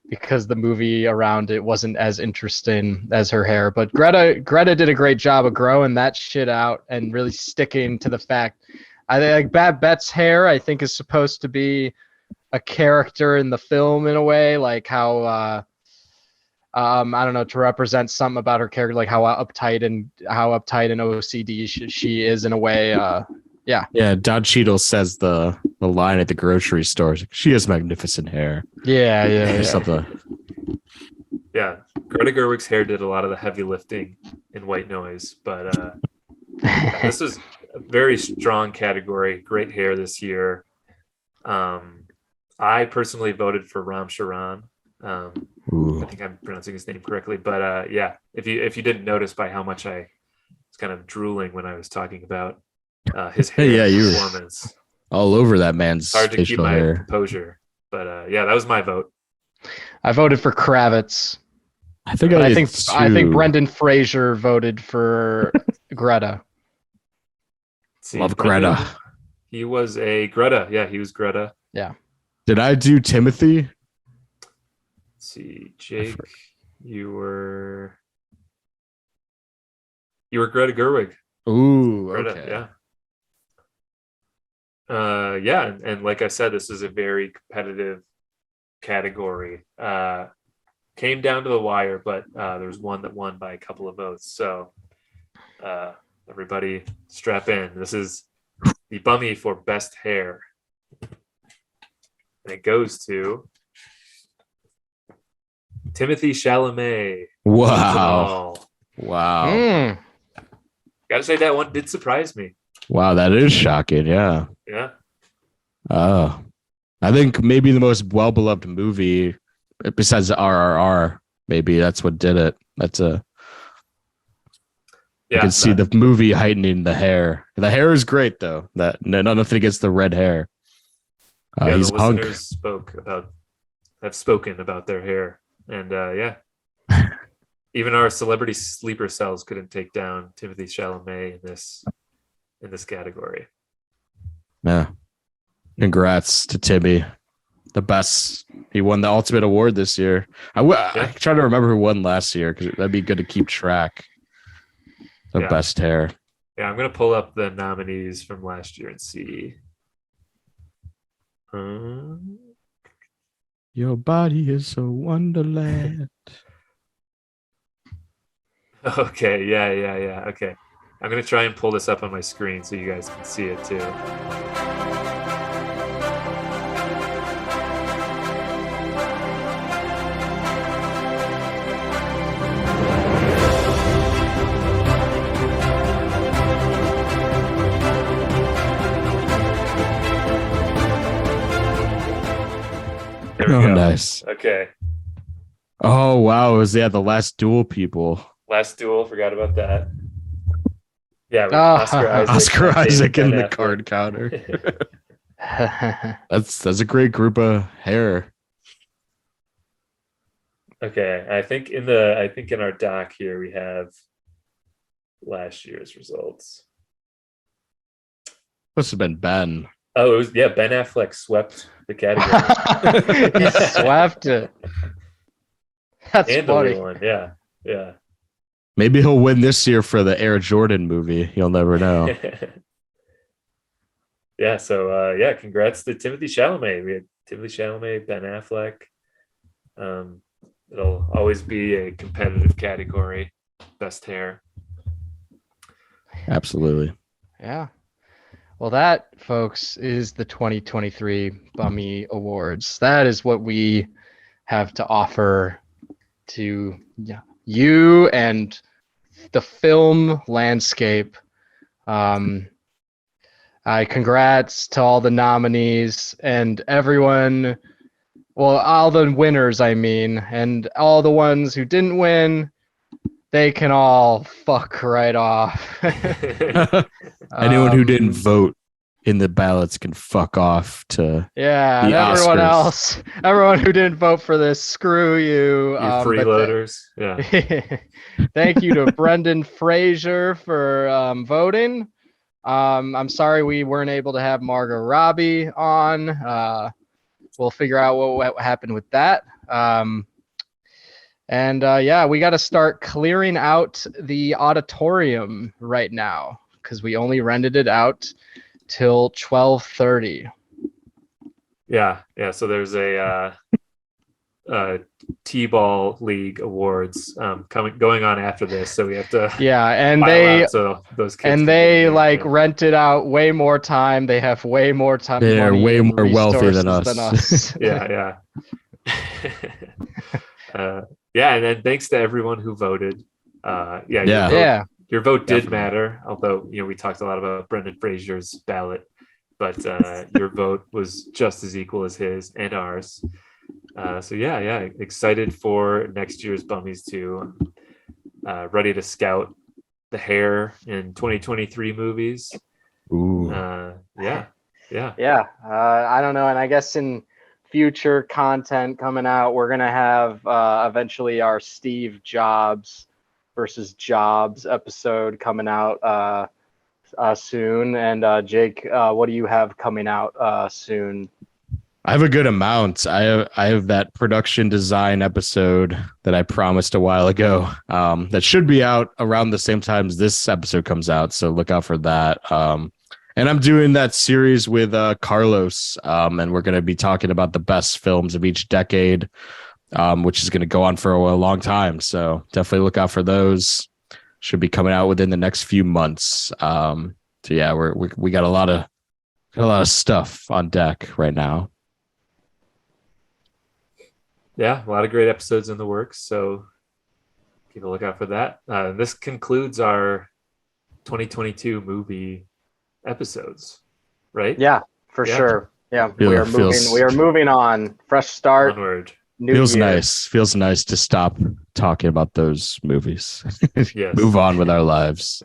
because the movie around it wasn't as interesting as her hair. But Greta did a great job of growing that shit out and really sticking to the fact. I think like Babette's hair, I think, is supposed to be a character in the film in a way, like how I don't know, to represent something about her character, like how uptight and OCD she is in a way. Yeah, Don Cheadle says the line at the grocery store. She has magnificent hair. Yeah. Something. Yeah, Greta Gerwig's hair did a lot of the heavy lifting in White Noise, but this was a very strong category. Great hair this year. I personally voted for Ram Charan. I think I'm pronouncing his name correctly, but if you didn't notice by how much I was kind of drooling when I was talking about his hair performance, all over that man's it's hard to keep facial my hair. composure. But that was my vote. I voted for Kravitz. I think I think Brendan Fraser voted for Greta. Love Greta. He was a Greta. Yeah, he was Greta. Yeah. Did I do Timothy? Let's see, Jake, you were Greta Gerwig. Ooh, Greta, okay. Yeah. And like I said, this is a very competitive category. Came down to the wire, but there's one that won by a couple of votes. So everybody strap in. This is the Bummy for best hair. And it goes to Timothy Chalamet. Wow. Gotta say that one did surprise me. Wow, that is shocking. Yeah. Yeah. I think maybe the most well-beloved movie besides RRR, maybe that's what did it. I can see the movie heightening the hair. The hair is great though. Nothing against the red hair. He's the punk. listeners have spoken about their hair, and even our celebrity sleeper cells couldn't take down Timothy Chalamet in this category. Yeah. Congrats to Timmy. The best. He won the Ultimate Award this year. I try to remember who won last year because that'd be good to keep track. The best hair. Yeah, I'm gonna pull up the nominees from last year and see. Your body is a wonderland. Okay, yeah. Okay. I'm gonna try and pull this up on my screen so you guys can see it too. There we go. Nice. Okay. Oh wow, it was the last duel people. Last Duel, forgot about that. Yeah, with Oscar Isaac in the Ben Affleck. card counter. That's a great group of hair. Okay, I think in our doc here we have last year's results. Must have been Ben. Oh, it was Ben Affleck swept the category. He swept it. That's Handily funny. won. Yeah. Maybe he'll win this year for the Air Jordan movie. You'll never know. Yeah. So congrats to Timothée Chalamet. We had Timothée Chalamet, Ben Affleck. It'll always be a competitive category. Best hair. Absolutely. Yeah. Well, that, folks, is the 2023 Bummy Awards. That is what we have to offer to you and the film landscape. Congrats to all the nominees and everyone. Well, all the winners, I mean, and all the ones who didn't win. They can all fuck right off. Anyone who didn't vote in the ballots can fuck off to and everyone else, everyone who didn't vote for this, screw you. You freeloaders. Yeah. Thank you to Brendan Fraser for voting. I'm sorry we weren't able to have Margot Robbie on. We'll figure out what happened with that. We got to start clearing out the auditorium right now because we only rented it out till 12:30. Yeah. So there's a T-ball league awards going on after this, so we have to. Yeah, and those kids rented out way more time. They have way more time. They're way more wealthy than us. Yeah. And then thanks to everyone who voted. Your vote did matter, although we talked a lot about Brendan Fraser's ballot, but your vote was just as equal as his and ours. Excited for next year's Bummies too. Ready to scout the hair in 2023 movies. Ooh. I don't know, and I guess in future content coming out, we're gonna have eventually our Steve Jobs versus Jobs episode coming out soon. And Jake, what do you have coming out soon? I have a good amount. I have that production design episode that I promised a while ago. That should be out around the same time as this episode comes out, so look out for that. And I'm doing that series with Carlos, and we're going to be talking about the best films of each decade, which is going to go on for a long time. So definitely look out for those. Should be coming out within the next few months. We got a lot of stuff on deck right now. Yeah, a lot of great episodes in the works. So keep a lookout for that. This concludes our 2022 movie episodes, right? Yeah, for sure. Yeah, we are moving on. Fresh start. Onward. Feels nice to stop talking about those movies. Yes. Move on with our lives.